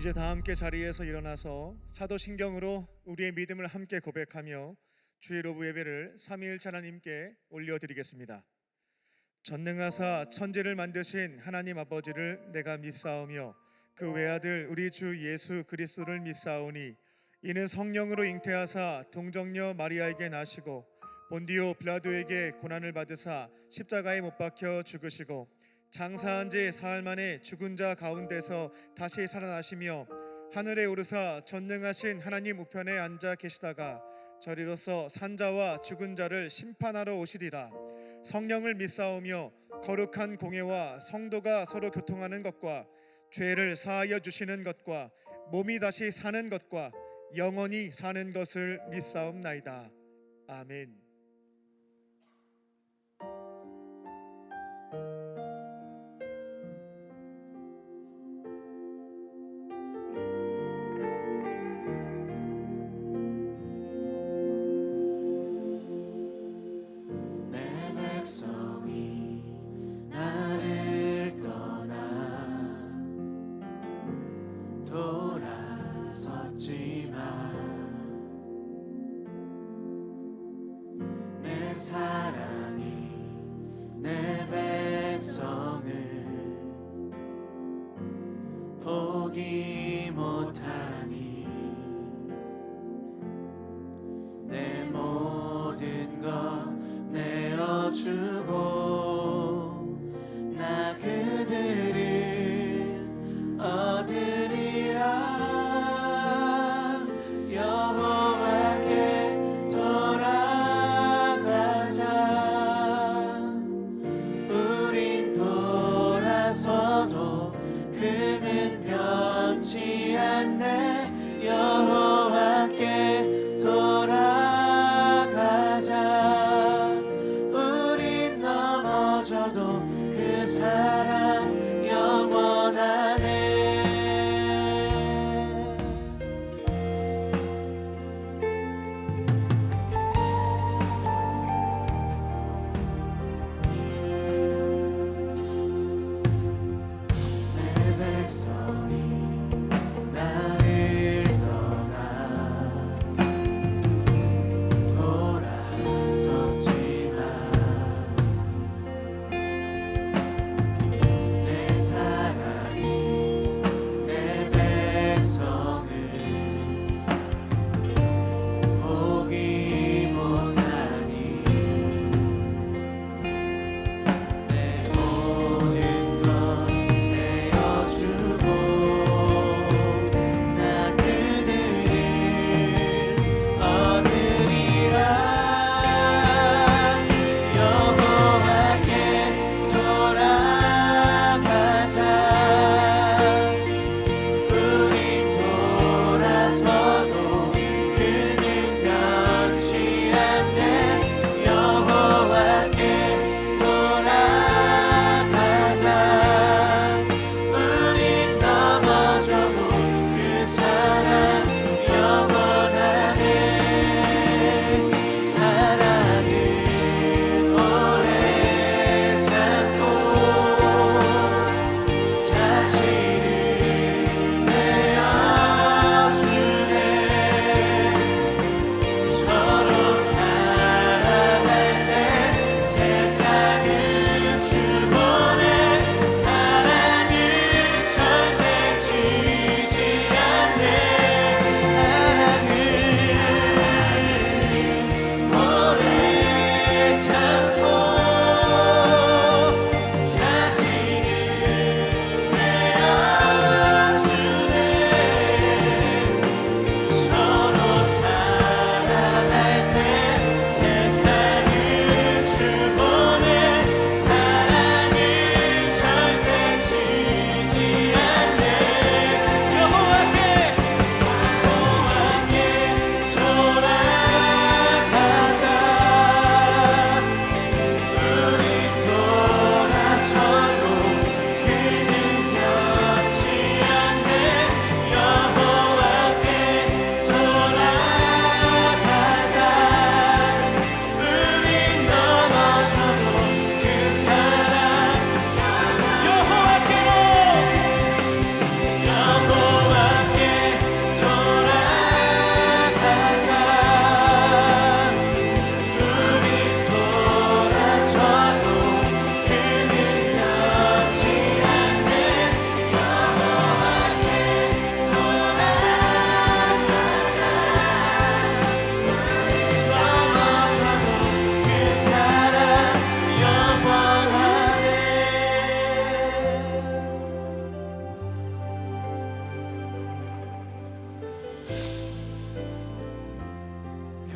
이제 다 함께 자리에서 일어나서 사도신경으로 우리의 믿음을 함께 고백하며 주의 로브 예배를 삼위일체 하나님께 올려드리겠습니다. 전능하사 천지를 만드신 하나님 아버지를 내가 믿사오며 그 외아들 우리 주 예수 그리스도를 믿사오니 이는 성령으로 잉태하사 동정녀 마리아에게 나시고 본디오 빌라도에게 고난을 받으사 십자가에 못 박혀 죽으시고 장사한 지 사흘 만에 죽은 자 가운데서 다시 살아나시며 하늘에 오르사 전능하신 하나님 우편에 앉아 계시다가 저리로서 산자와 죽은 자를 심판하러 오시리라. 성령을 믿사오며 거룩한 공예와 성도가 서로 교통하는 것과 죄를 사하여 주시는 것과 몸이 다시 사는 것과 영원히 사는 것을 믿사옵나이다. 아멘. 사랑이 내 백성을 포기 못하니 내 모든 것 내어주고 나 그들을 얻으리라. 여호와께 돌아가자. 우린 돌아서도 그는 변치 않네.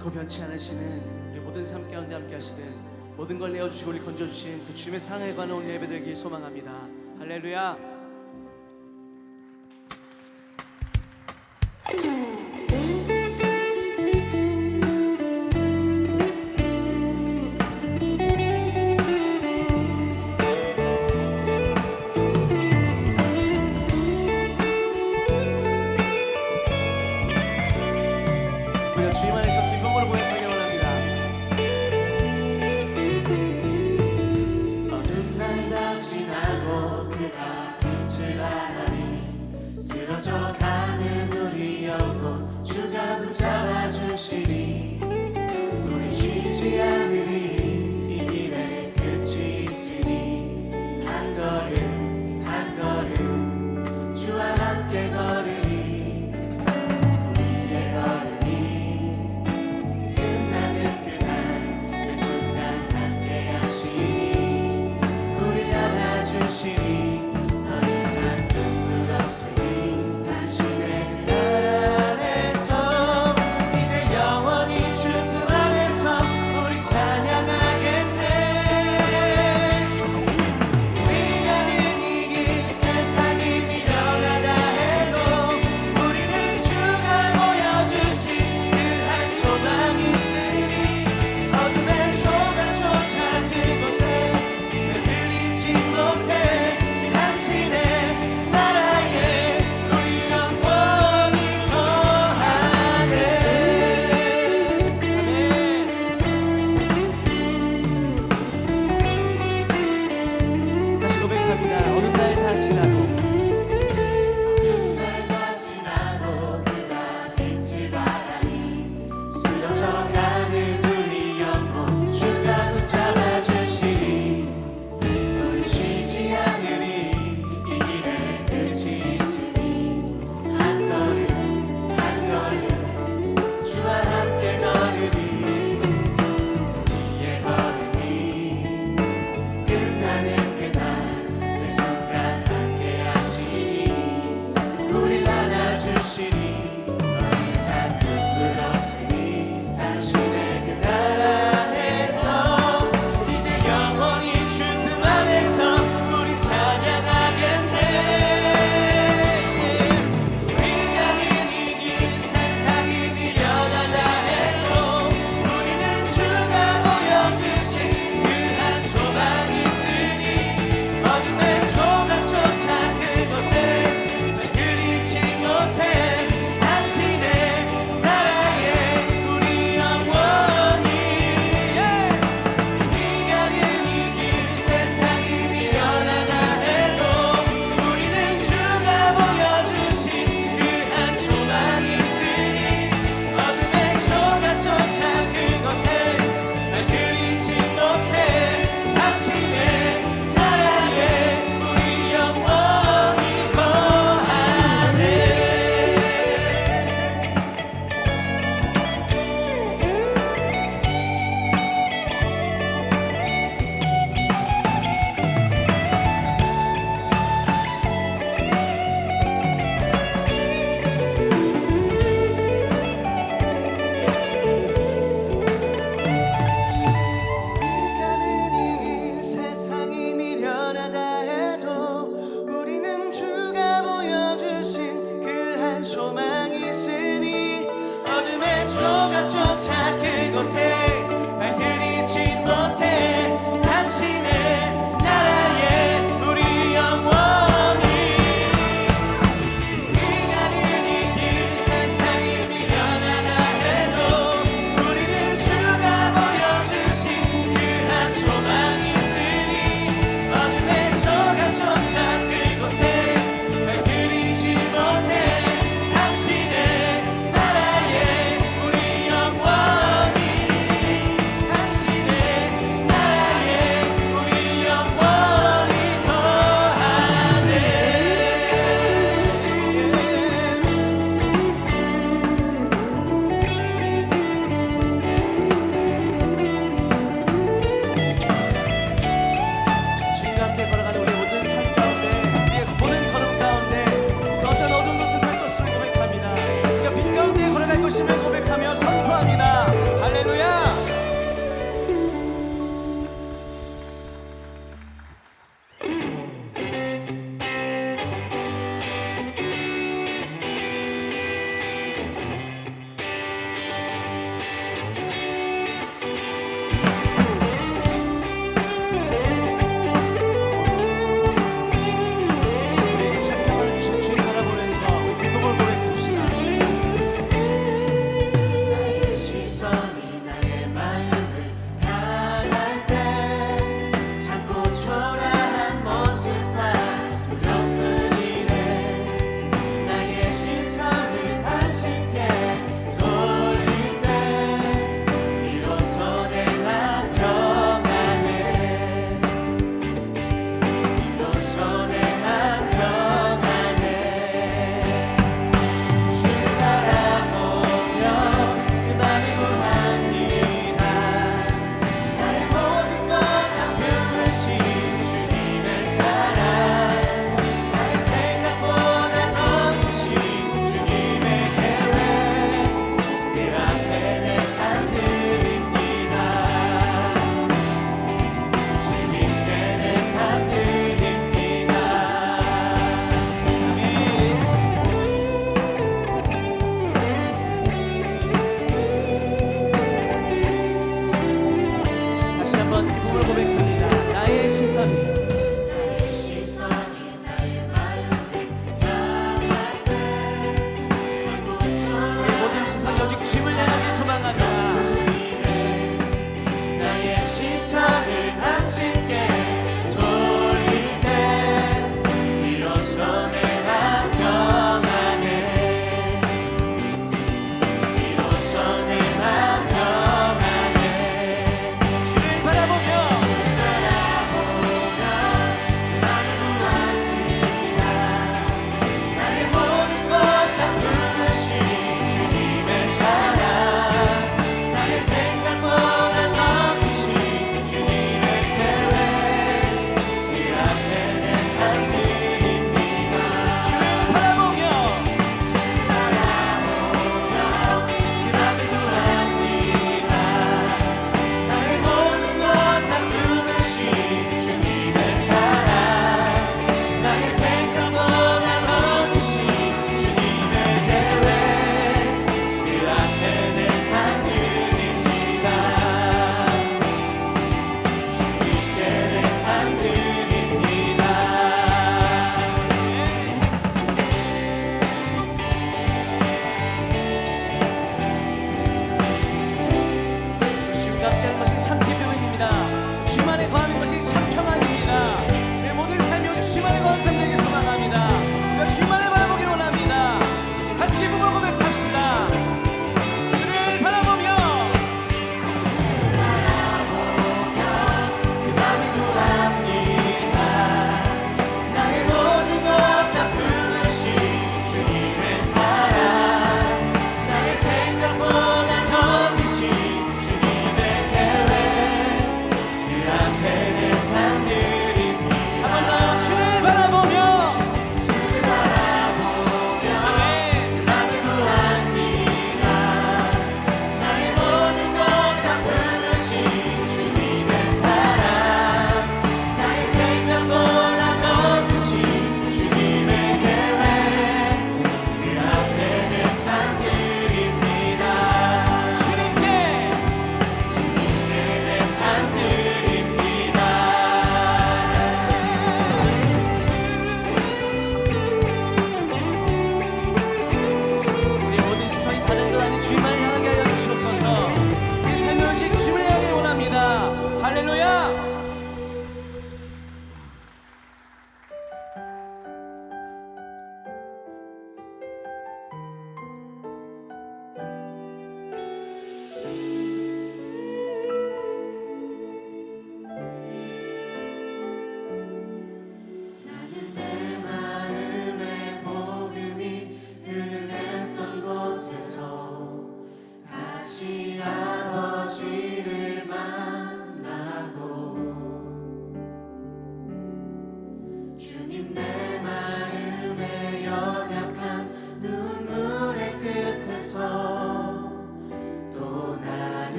결코 변치 않으시는 우리 모든 삶 가운데 함께 하시는 모든 걸 내어주시고 우리 건져주신 그 주님의 사랑에 관한 오늘 예배 되길 소망합니다. 할렐루야. 우리가 주님 안에서 기쁨으로 고백하기 원합니다. 어둠 날 다 지나고 그가 빛을 발하니 쓰러져 가는 우리 영혼 주가 붙잡아 주시니 우리 쉬지 않으리 이 길에 끝이 있으니 한 걸음 한 걸음 주와 함께 걸으리 우리의 걸음이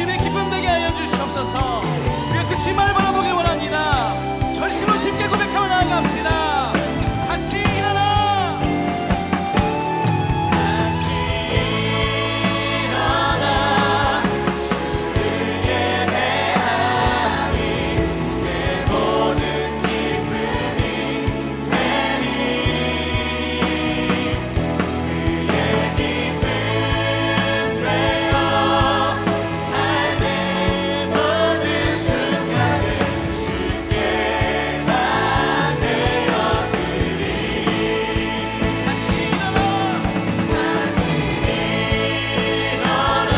주님의 기쁨 되게 하여 주시옵소서. 우리가 그 주님만을 바라보기 원합니다. 전심으로 주님께 고백하며 나아갑시다. 다시 일어나, 다시 일어나, 주를 예배하리. 내 모든 기쁨이 되리. 주의 기쁨 되어 삶의 모든 순간을 주께 다 내어드리리. 다시 일어나, 다시 일어나,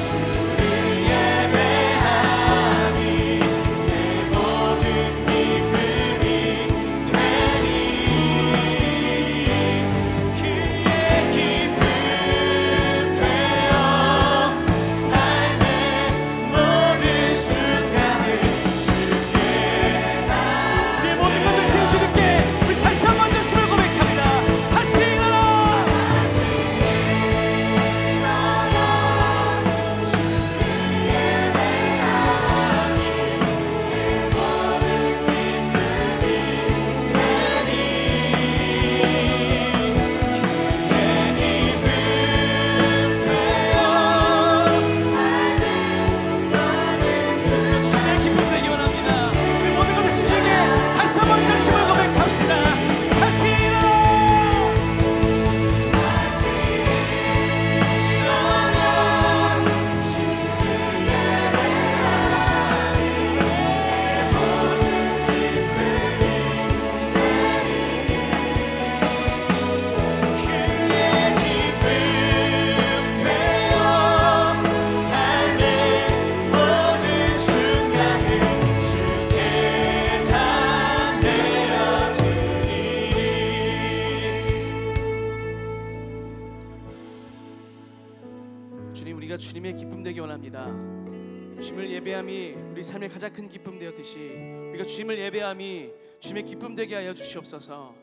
주를 예배하리. 내 모든 기쁨이 되리. 그의 기쁨 되어 삶의 모든 순간을 주께 다. 우리의 모든 것들 주님 주님께 우리 다시 한번 주님을 고백합니다. 다시 일어나, 다시 일어나, 주를 예배하리. 내 모든 기쁨이 되리. 그의 기쁨 되어 주님의 기쁨 되기 원합니다. 우리 모든 것을 주님께 다시 한번 전심을 고백합시다. 다시 일어나, 다시 일어나, 주를 예배하리. 내 모든 기쁨이 그의 기쁨 되어 삶의 모든 순간을 주께 다 내어드리리. 주님, 우리가 주님의 기쁨 되기 원합니다. 주님을 예배함이 우리 삶의 가장 큰 기쁨 되었듯이 우리가 주님을 예배함이 주님의 기쁨 되게 하여 주시옵소서.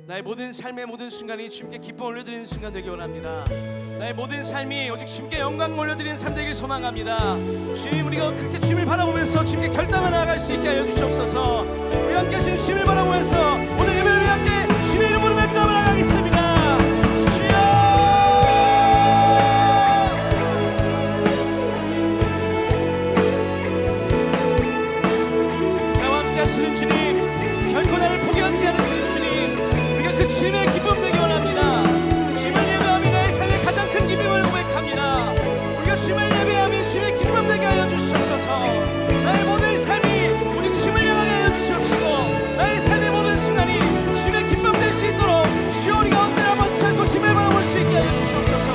나의 모든 삶의 모든 순간이 주님께 기쁨 올려드리는 순간 되기 원합니다. 나의 모든 삶이 오직 주님께 영광 올려드리는 삶 되길 소망합니다. 주님, 우리가 그렇게 주님을 바라보면서 주님께 결단을 나아갈 수 있게 하여 주시옵소서. 우리 함께 하신 주님을 바라보면서 오늘 예배를 위해 함께 주님의 이름으로 기도하며 나가겠습니다. 나와 함께 하시는 주님, 결코 나를 포기하지 않으시는 주님, 우리가 그 주님의 기쁨 되기 원합니다. 주님을 예배함이 나의 삶의 가장 큰 기쁨을 고백합니다. 우리가 주님을 예배함이 주님의 기쁨 되게 하여 주시옵소서. 나의 모든 삶이 오직 주님을 향하게 하여 주시옵시고, 나의 삶의 모든 순간이 주님의 기쁨 될 수 있도록 주여 우리가 언제나 멈지 않고 주님을 바라볼 수 있게 하여 주시옵소서.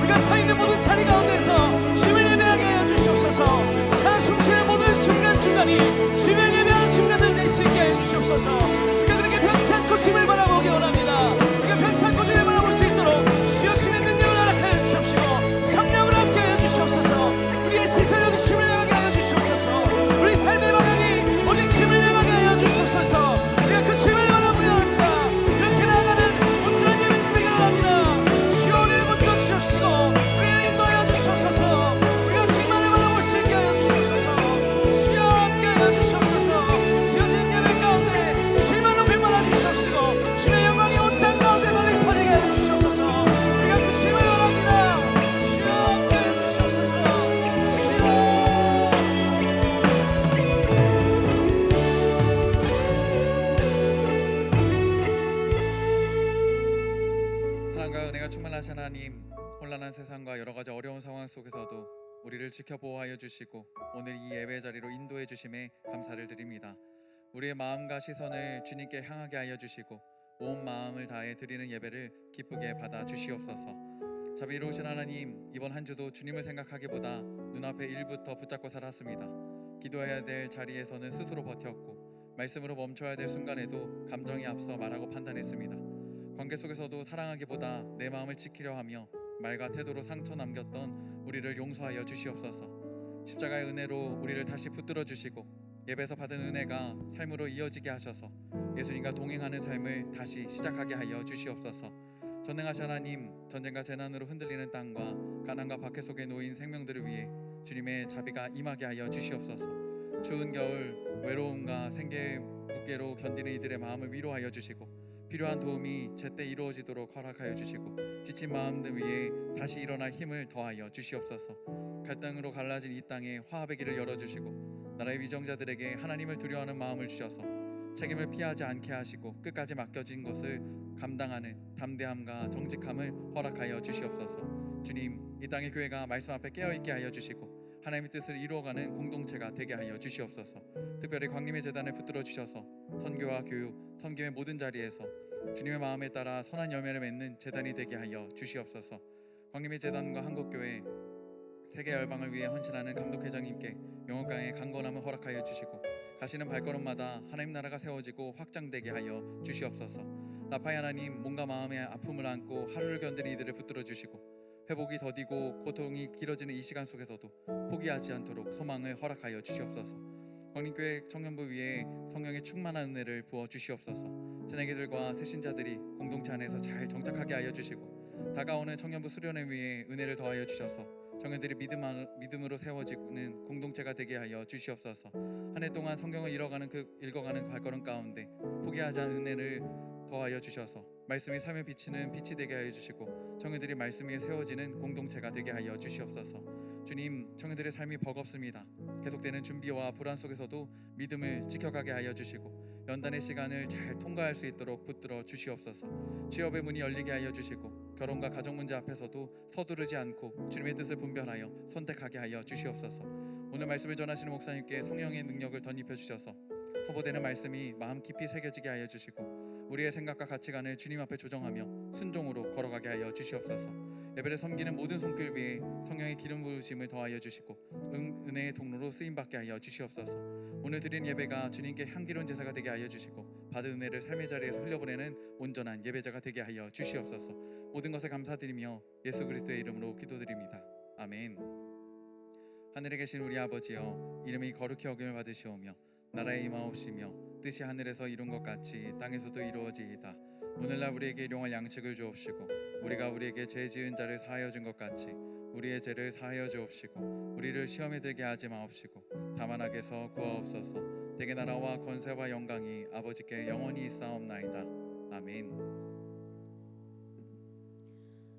우리가 서 있는 모든 자리 가운데서 주님을 예배하게 하여 주시옵소서. 살아 숨쉬는 모든 순간순간이 주님을 예배하는 순간들 될 수 있게 하여 주시옵소서. 우리가 그렇게 변치 않고 주님을 바라보기 원합니다. 우리가 변치 않고 주님을 바라볼 수 있도록 주여 주님의 능력을 허락하여 주시옵시고, 성령을 함께 하여 주시옵소서. 우리의 시선이 오직 주님을 향하게 하여 주시옵소서. 우리 삶의 방향이 오직 주님을 향하게 하여 주시옵소서. 우리가 그 주님을 바라보기 원합니다. 그렇게 나아가는 온전한 예배가 되기 원합니다. 주여 우리를 붙들어 주시옵시고 우리를 인도하여 주시옵소서. 우리가 주님만을 바라볼 수 있게 하여 주시옵소서. 주여 함께 하여 주시옵소서. 지어진 예배 가운데 주님만 높이 말아 주시옵시고 주님의 영광이 온 땅 가운데 널리 퍼지게 하여 주시옵소서. 우리가 그 주님을 원합니다. 주여 함께 하여 주시옵소서. 주여. 사랑과 은혜가 충만하신 하나님, 혼란한 세상과 여러 가지 어려운 상황 속에서도 우리를 지켜보호하여 주시고 오늘 이 예배 자리로 인도해 주심에 감사를 드립니다. 우리의 마음과 시선을 주님께 향하게 하여 주시고 온 마음을 다해 드리는 예배를 기쁘게 받아 주시옵소서. 자비로우신 하나님, 이번 한 주도 주님을 생각하기보다 눈앞의 일부터 붙잡고 살았습니다. 기도해야 될 자리에서는 스스로 버텼고 말씀으로 멈춰야 될 순간에도 감정이 앞서 말하고 판단했습니다. 관계 속에서도 사랑하기보다 내 마음을 지키려 하며 말과 태도로 상처 남겼던 우리를 용서하여 주시옵소서. 십자가의 은혜로 우리를 다시 붙들어 주시고 예배에서 받은 은혜가 삶으로 이어지게 하셔서 예수님과 동행하는 삶을 다시 시작하게 하여 주시옵소서. 전능하신 하나님, 전쟁과 재난으로 흔들리는 땅과 가난과 박해 속에 놓인 생명들을 위해 주님의 자비가 임하게 하여 주시옵소서. 추운 겨울 외로움과 생계 무게로 견디는 이들의 마음을 위로하여 주시고 필요한 도움이 제때 이루어지도록 허락하여 주시고 지친 마음들 위에 다시 일어날 힘을 더하여 주시옵소서. 갈등으로 갈라진 이 땅에 화합의 길을 열어주시고 나라의 위정자들에게 하나님을 두려워하는 마음을 주셔서 책임을 피하지 않게 하시고 끝까지 맡겨진 것을 감당하는 담대함과 정직함을 허락하여 주시옵소서. 주님, 이 땅의 교회가 말씀 앞에 깨어있게 하여 주시고 하나님의 뜻을 이루어가는 공동체가 되게 하여 주시옵소서. 특별히 광림의 재단을 붙들어 주셔서 선교와 교육, 섬김의 모든 자리에서 주님의 마음에 따라 선한 열매를 맺는 재단이 되게 하여 주시옵소서. 광림의 재단과 한국교회 세계 열방을 위해 헌신하는 감독회장님께 영업강의 강건함을 허락하여 주시고 가시는 발걸음마다 하나님 나라가 세워지고 확장되게 하여 주시옵소서. 라파의 하나님, 몸과 마음의 아픔을 안고 하루를 견디는 이들을 붙들어 주시고 회복이 더디고 고통이 길어지는 이 시간 속에서도 포기하지 않도록 소망을 허락하여 주시옵소서. 광림교회 청년부 위에 성령의 충만한 은혜를 부어 주시옵소서. 새내기들과 새신자들이 공동체 안에서 잘 정착하게 하여 주시고 다가오는 청년부 수련회 위에 은혜를 더하여 주셔서 청년들이 믿음으로 세워지는 공동체가 되게 하여 주시옵소서. 한 해 동안 성경을 읽어가는 발걸음 가운데 포기하지 않은 은혜를 더하여 주셔서 말씀이 삶에 비치는 빛이 되게 하여 주시고 청년들이 말씀 위에 세워지는 공동체가 되게 하여 주시옵소서. 주님, 청년들의 삶이 버겁습니다. 계속되는 준비와 불안 속에서도 믿음을 지켜가게 하여 주시고 연단의 시간을 잘 통과할 수 있도록 붙들어 주시옵소서. 취업의 문이 열리게 하여 주시고 결혼과 가정 문제 앞에서도 서두르지 않고 주님의 뜻을 분별하여 선택하게 하여 주시옵소서. 오늘 말씀을 전하시는 목사님께 성령의 능력을 덧입혀 주셔서 소보되는 말씀이 마음 깊이 새겨지게 하여 주시고 우리의 생각과 가치관을 주님 앞에 조정하며 순종으로 걸어가게 하여 주시옵소서. 예배를 섬기는 모든 손길 위에 성령의 기름 부으심을 더하여 주시고 은혜의 통로로 쓰임받게 하여 주시옵소서. 오늘 드린 예배가 주님께 향기로운 제사가 되게 하여 주시고 받은 은혜를 삶의 자리에서 흘려보내는 온전한 예배자가 되게 하여 주시옵소서. 모든 것을 감사드리며 예수 그리스도의 이름으로 기도드립니다. 아멘. 하늘에 계신 우리 아버지여, 이름이 거룩히 여김을 받으시오며 나라의 임하옵시며 뜻이 하늘에서 이룬 것 같이 땅에서도 이루어지이다. 오늘날 우리에게 일용할 양식을 주옵시고 우리가 우리에게 죄 지은 자를 사하여 준 것 같이 우리의 죄를 사하여 주옵시고 우리를 시험에 들게 하지 마옵시고 다만 악에서 구하옵소서. 대개 나라와 권세와 영광이 아버지께 영원히 있사옵나이다. 아멘.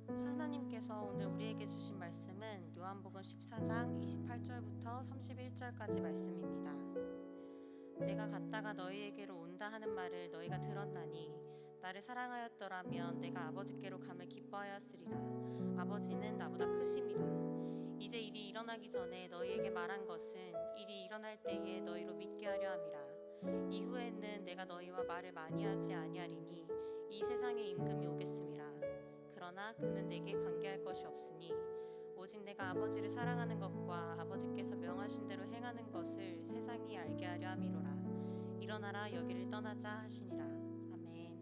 하나님께서 오늘 우리에게 주신 말씀은 요한복음 14장 28절부터 31절까지 말씀입니다. 내가 갔다가 너희에게로 온다 하는 말을 너희가 들었나니 나를 사랑하였더라면 내가 아버지께로 감을 기뻐하였으리라. 아버지는 나보다 크심이라. 이제 일이 일어나기 전에 너희에게 말한 것은 일이 일어날 때에 너희로 믿게 하려 함이라. 이후에는 내가 너희와 말을 많이 하지 아니하리니 이 세상의 임금이 오겠음이라. 그러나 그는 내게 관계할 것이 없으니 오직 내가 아버지를 사랑하는 것과 아버지께서 명하신 대로 행하는 것을 세상이 알게 하려 함이로라. 일어나라, 여기를 떠나자 하시니라. 아멘.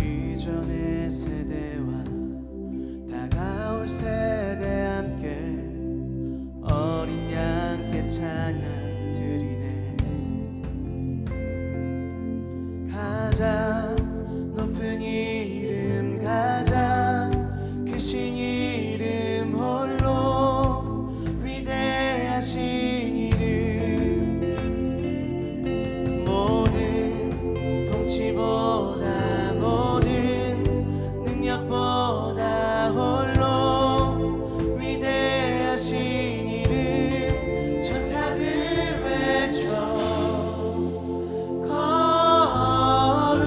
이전의 세대와 다가올 세대 함께 어린 양께 찬양 드리네. 가장 높은 이름, 가장 크신 이름, 홀로 위대하신 이름, 모든 통치보다 모든 능력보다 홀로 위대하신 이름, 천사들 외쳐 거룩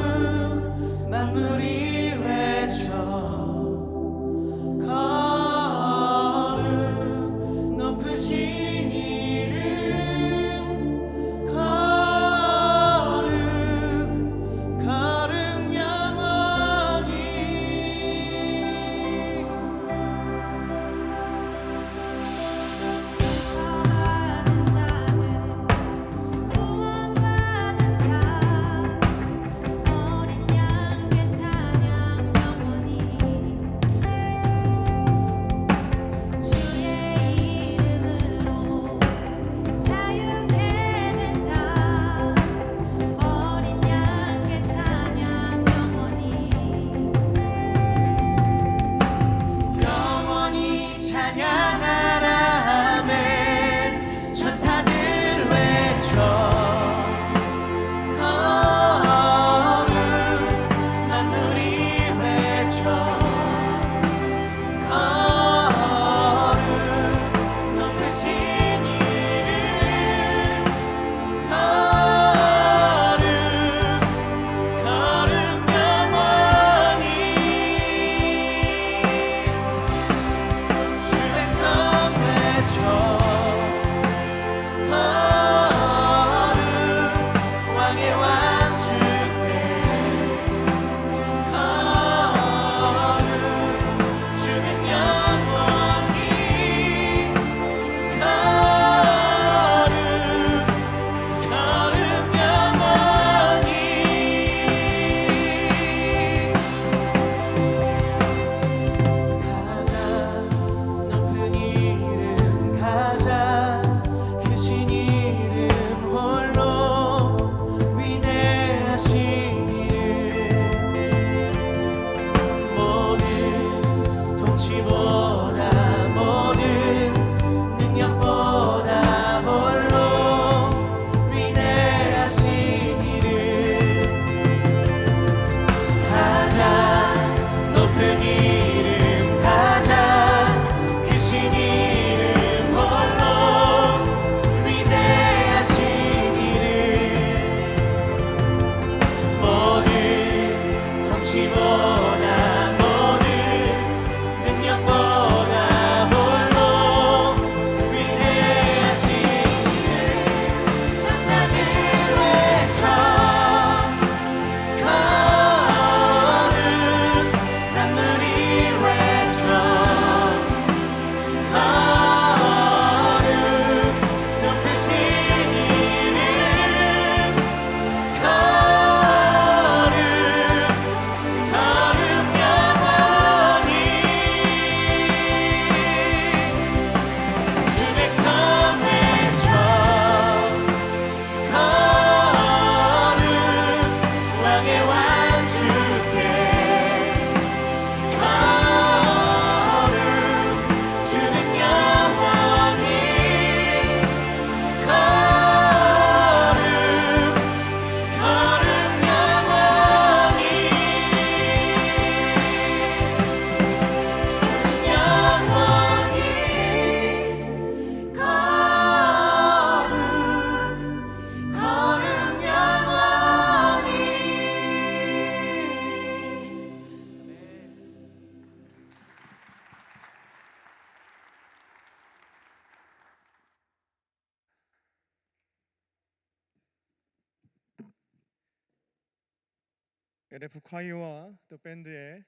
LF 콰이어와 또 밴드의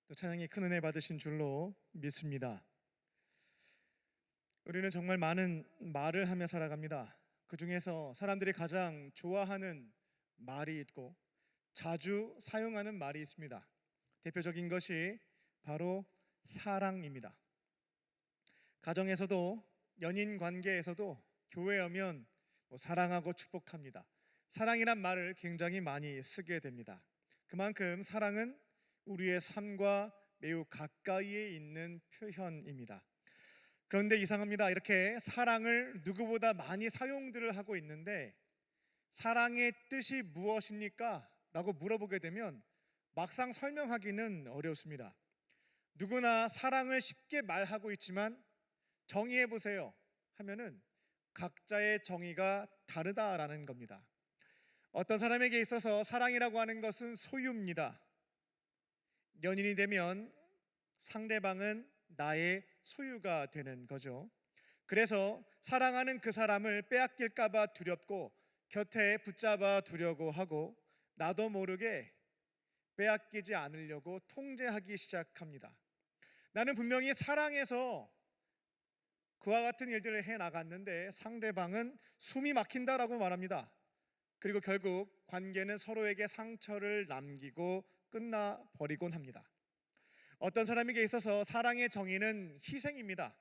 또 찬양이 큰 은혜 받으신 줄로 믿습니다. 우리는 정말 많은 말을 하며 살아갑니다. 그 중에서 사람들이 가장 좋아하는 말이 있고 자주 사용하는 말이 있습니다. 대표적인 것이 바로 사랑입니다. 가정에서도 연인 관계에서도 교회에 오면 사랑하고 축복합니다. 사랑이란 말을 굉장히 많이 쓰게 됩니다. 그만큼 사랑은 우리의 삶과 매우 가까이에 있는 표현입니다. 그런데 이상합니다. 이렇게 사랑을 누구보다 많이 사용들을 하고 있는데 사랑의 뜻이 무엇입니까? 라고 물어보게 되면 막상 설명하기는 어렵습니다. 누구나 사랑을 쉽게 말하고 있지만 정의해 보세요 하면은 각자의 정의가 다르다라는 겁니다. 어떤 사람에게 있어서 사랑이라고 하는 것은 소유입니다. 연인이 되면 상대방은 나의 소유가 되는 거죠. 그래서 사랑하는 그 사람을 빼앗길까 봐 두렵고 곁에 붙잡아 두려고 하고 나도 모르게 빼앗기지 않으려고 통제하기 시작합니다. 나는 분명히 사랑해서 그와 같은 일들을 해 나갔는데 상대방은 숨이 막힌다라고 말합니다. 그리고 결국 관계는 서로에게 상처를 남기고 끝나버리곤 합니다. 어떤 사람에게 있어서 사랑의 정의는 희생입니다.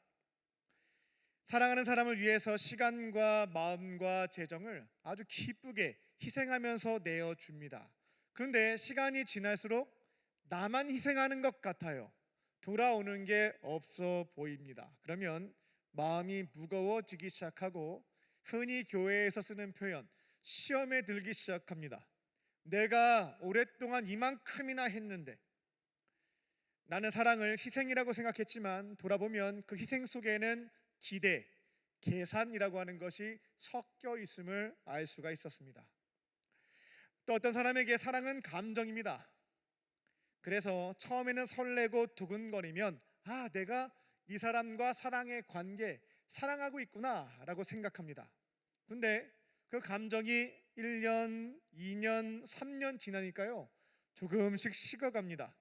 사랑하는 사람을 위해서 시간과 마음과 재정을 아주 기쁘게 희생하면서 내어줍니다. 그런데 시간이 지날수록 나만 희생하는 것 같아요. 돌아오는 게 없어 보입니다. 그러면 마음이 무거워지기 시작하고 흔히 교회에서 쓰는 표현 시험에 들기 시작합니다. 내가 오랫동안 이만큼이나 했는데 나는 사랑을 희생이라고 생각했지만 돌아보면 그 희생 속에는 기대, 계산이라고 하는 것이 섞여 있음을 알 수가 있었습니다. 또 어떤 사람에게 사랑은 감정입니다. 그래서 처음에는 설레고 두근거리면 내가 이 사람과 사랑의 관계, 사랑하고 있구나 라고 생각합니다. 근데 그 감정이 1년, 2년, 3년 지나니까요 조금씩 식어갑니다.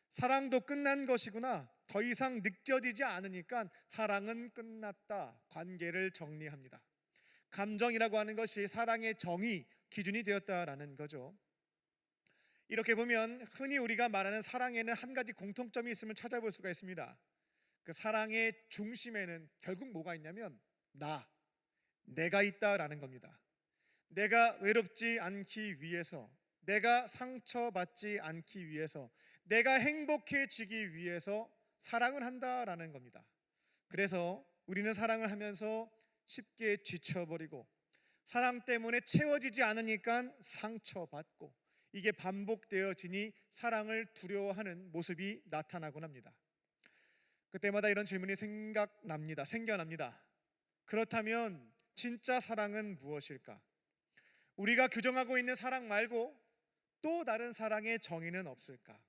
사랑도 끝난 것이구나. 더 이상 느껴지지 않으니까 사랑은 끝났다. 관계를 정리합니다. 감정이라고 하는 것이 사랑의 정의, 기준이 되었다라는 거죠. 이렇게 보면 흔히 우리가 말하는 사랑에는 한 가지 공통점이 있음을 찾아볼 수가 있습니다. 그 사랑의 중심에는 결국 뭐가 있냐면 내가 있다라는 겁니다. 내가 외롭지 않기 위해서, 내가 상처받지 않기 위해서, 내가 행복해지기 위해서 사랑을 한다라는 겁니다. 그래서 우리는 사랑을 하면서 쉽게 지쳐버리고 사랑 때문에 채워지지 않으니까 상처받고 이게 반복되어지니 사랑을 두려워하는 모습이 나타나곤 합니다. 그때마다 이런 질문이 생겨납니다. 그렇다면 진짜 사랑은 무엇일까? 우리가 규정하고 있는 사랑 말고 또 다른 사랑의 정의는 없을까?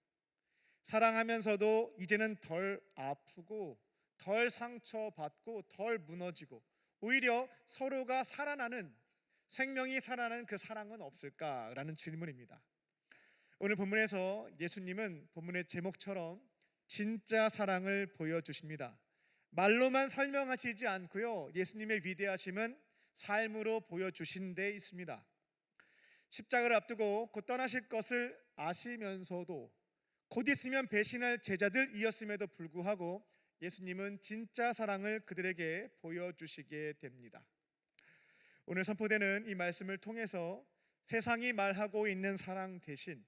사랑하면서도 이제는 덜 아프고 덜 상처받고 덜 무너지고 오히려 서로가 살아나는, 생명이 살아나는 그 사랑은 없을까라는 질문입니다. 오늘 본문에서 예수님은 본문의 제목처럼 진짜 사랑을 보여주십니다. 말로만 설명하시지 않고요 예수님의 위대하심은 삶으로 보여주신 데 있습니다. 십자가를 앞두고 곧 떠나실 것을 아시면서도 곧 있으면 배신할 제자들이었음에도 불구하고 예수님은 진짜 사랑을 그들에게 보여주시게 됩니다. 오늘 선포되는 이 말씀을 통해서 세상이 말하고 있는 사랑 대신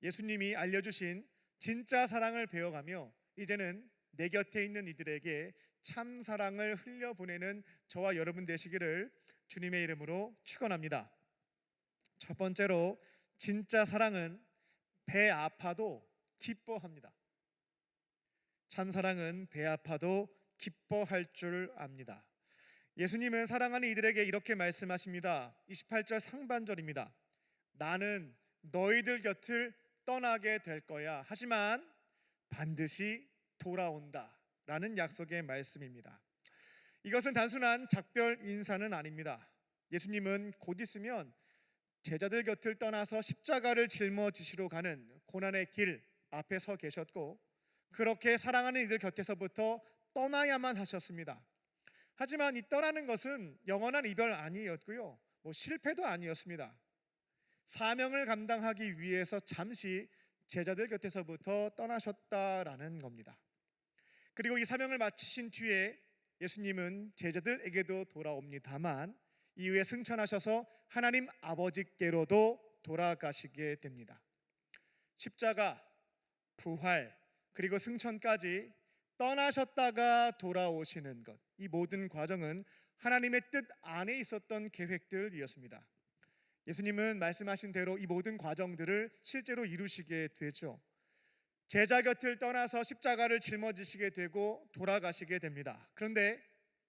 예수님이 알려주신 진짜 사랑을 배워가며 이제는 내 곁에 있는 이들에게 참 사랑을 흘려보내는 저와 여러분 되시기를 주님의 이름으로 축원합니다. 첫 번째로 진짜 사랑은 배 아파도 기뻐합니다. 참 사랑은 배 아파도 기뻐할 줄 압니다. 예수님은 사랑하는 이들에게 이렇게 말씀하십니다. 28절 상반절입니다. 나는 너희들 곁을 떠나게 될 거야. 하지만 반드시 돌아온다 라는 약속의 말씀입니다. 이것은 단순한 작별 인사는 아닙니다. 예수님은 곧 있으면 제자들 곁을 떠나서 십자가를 짊어지시러 가는 고난의 길 앞에 서 계셨고, 그렇게 사랑하는 이들 곁에서부터 떠나야만 하셨습니다. 하지만 이 떠나는 것은 영원한 이별 아니었고요, 실패도 아니었습니다. 사명을 감당하기 위해서 잠시 제자들 곁에서부터 떠나셨다라는 겁니다. 그리고 이 사명을 마치신 뒤에 예수님은 제자들에게도 돌아옵니다만 이후에 승천하셔서 하나님 아버지께로도 돌아가시게 됩니다. 십자가, 부활, 그리고 승천까지 떠나셨다가 돌아오시는 것, 이 모든 과정은 하나님의 뜻 안에 있었던 계획들이었습니다. 예수님은 말씀하신 대로 이 모든 과정들을 실제로 이루시게 되죠. 제자 곁을 떠나서 십자가를 짊어지시게 되고 돌아가시게 됩니다. 그런데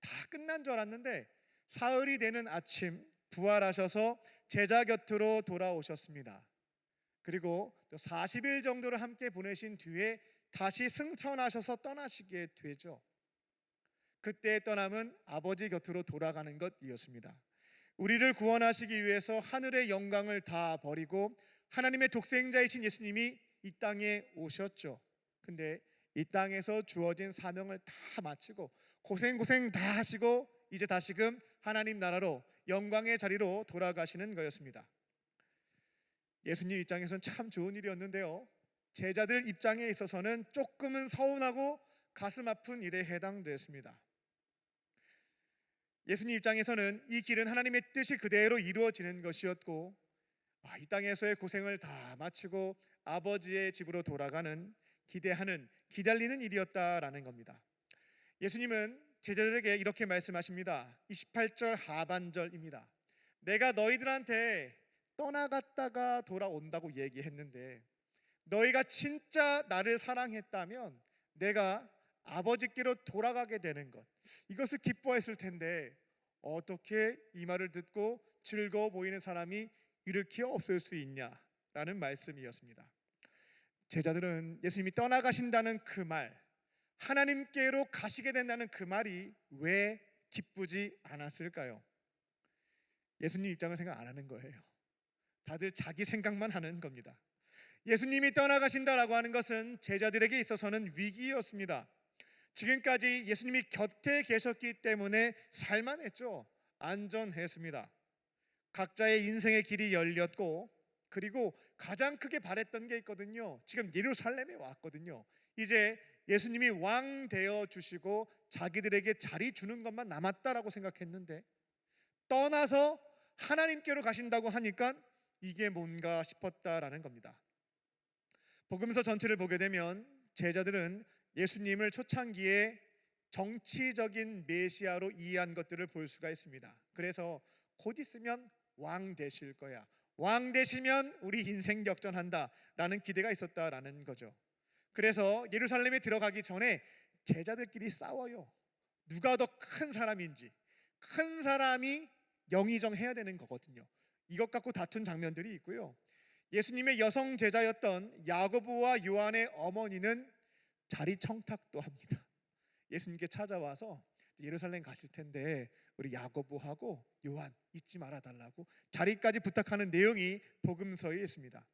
다 끝난 줄 알았는데 사흘이 되는 아침 부활하셔서 제자 곁으로 돌아오셨습니다. 그리고 40일 정도를 함께 보내신 뒤에 다시 승천하셔서 떠나시게 되죠. 그때의 떠남은 아버지 곁으로 돌아가는 것이었습니다. 우리를 구원하시기 위해서 하늘의 영광을 다 버리고 하나님의 독생자이신 예수님이 이 땅에 오셨죠. 근데 이 땅에서 주어진 사명을 다 마치고 고생 다 하시고 이제 다시금 하나님 나라로 영광의 자리로 돌아가시는 거였습니다. 예수님 입장에서는 참 좋은 일이었는데요, 제자들 입장에 있어서는 조금은 서운하고 가슴 아픈 일에 해당됐습니다. 예수님 입장에서는 이 길은 하나님의 뜻이 그대로 이루어지는 것이었고, 이 땅에서의 고생을 다 마치고 아버지의 집으로 돌아가는, 기대하는, 기다리는 일이었다라는 겁니다. 예수님은 제자들에게 이렇게 말씀하십니다. 28절 하반절입니다. 내가 너희들한테 떠나갔다가 돌아온다고 얘기했는데 너희가 진짜 나를 사랑했다면 내가 아버지께로 돌아가게 되는 것, 이것을 기뻐했을 텐데 어떻게 이 말을 듣고 즐거워 보이는 사람이 이렇게 없을 수 있냐라는 말씀이었습니다. 제자들은 예수님이 떠나가신다는 그 말, 하나님께로 가시게 된다는 그 말이 왜 기쁘지 않았을까요? 예수님 입장을 생각 안 하는 거예요. 다들 자기 생각만 하는 겁니다. 예수님이 떠나가신다라고 하는 것은 제자들에게 있어서는 위기였습니다. 지금까지 예수님이 곁에 계셨기 때문에 살만했죠. 안전했습니다. 각자의 인생의 길이 열렸고, 그리고 가장 크게 바랬던 게 있거든요. 지금 예루살렘에 왔거든요. 이제 예수님이 왕 되어 주시고 자기들에게 자리 주는 것만 남았다라고 생각했는데 떠나서 하나님께로 가신다고 하니까 이게 뭔가 싶었다라는 겁니다. 복음서 전체를 보게 되면 제자들은 예수님을 초창기에 정치적인 메시아로 이해한 것들을 볼 수가 있습니다. 그래서 곧 있으면 왕 되실 거야, 왕 되시면 우리 인생 역전한다 라는 기대가 있었다라는 거죠. 그래서 예루살렘에 들어가기 전에 제자들끼리 싸워요. 누가 더 큰 사람인지. 큰 사람이 영의정해야 되는 거거든요. 이것 갖고 다툰 장면들이 있고요. 예수님의 여성 제자였던 야고보와 요한의 어머니는 자리 청탁도 합니다. 예수님께 찾아와서 예루살렘 가실 텐데 우리 야고보하고 요한 잊지 말아 달라고 자리까지 부탁하는 내용이 복음서에 있습니다.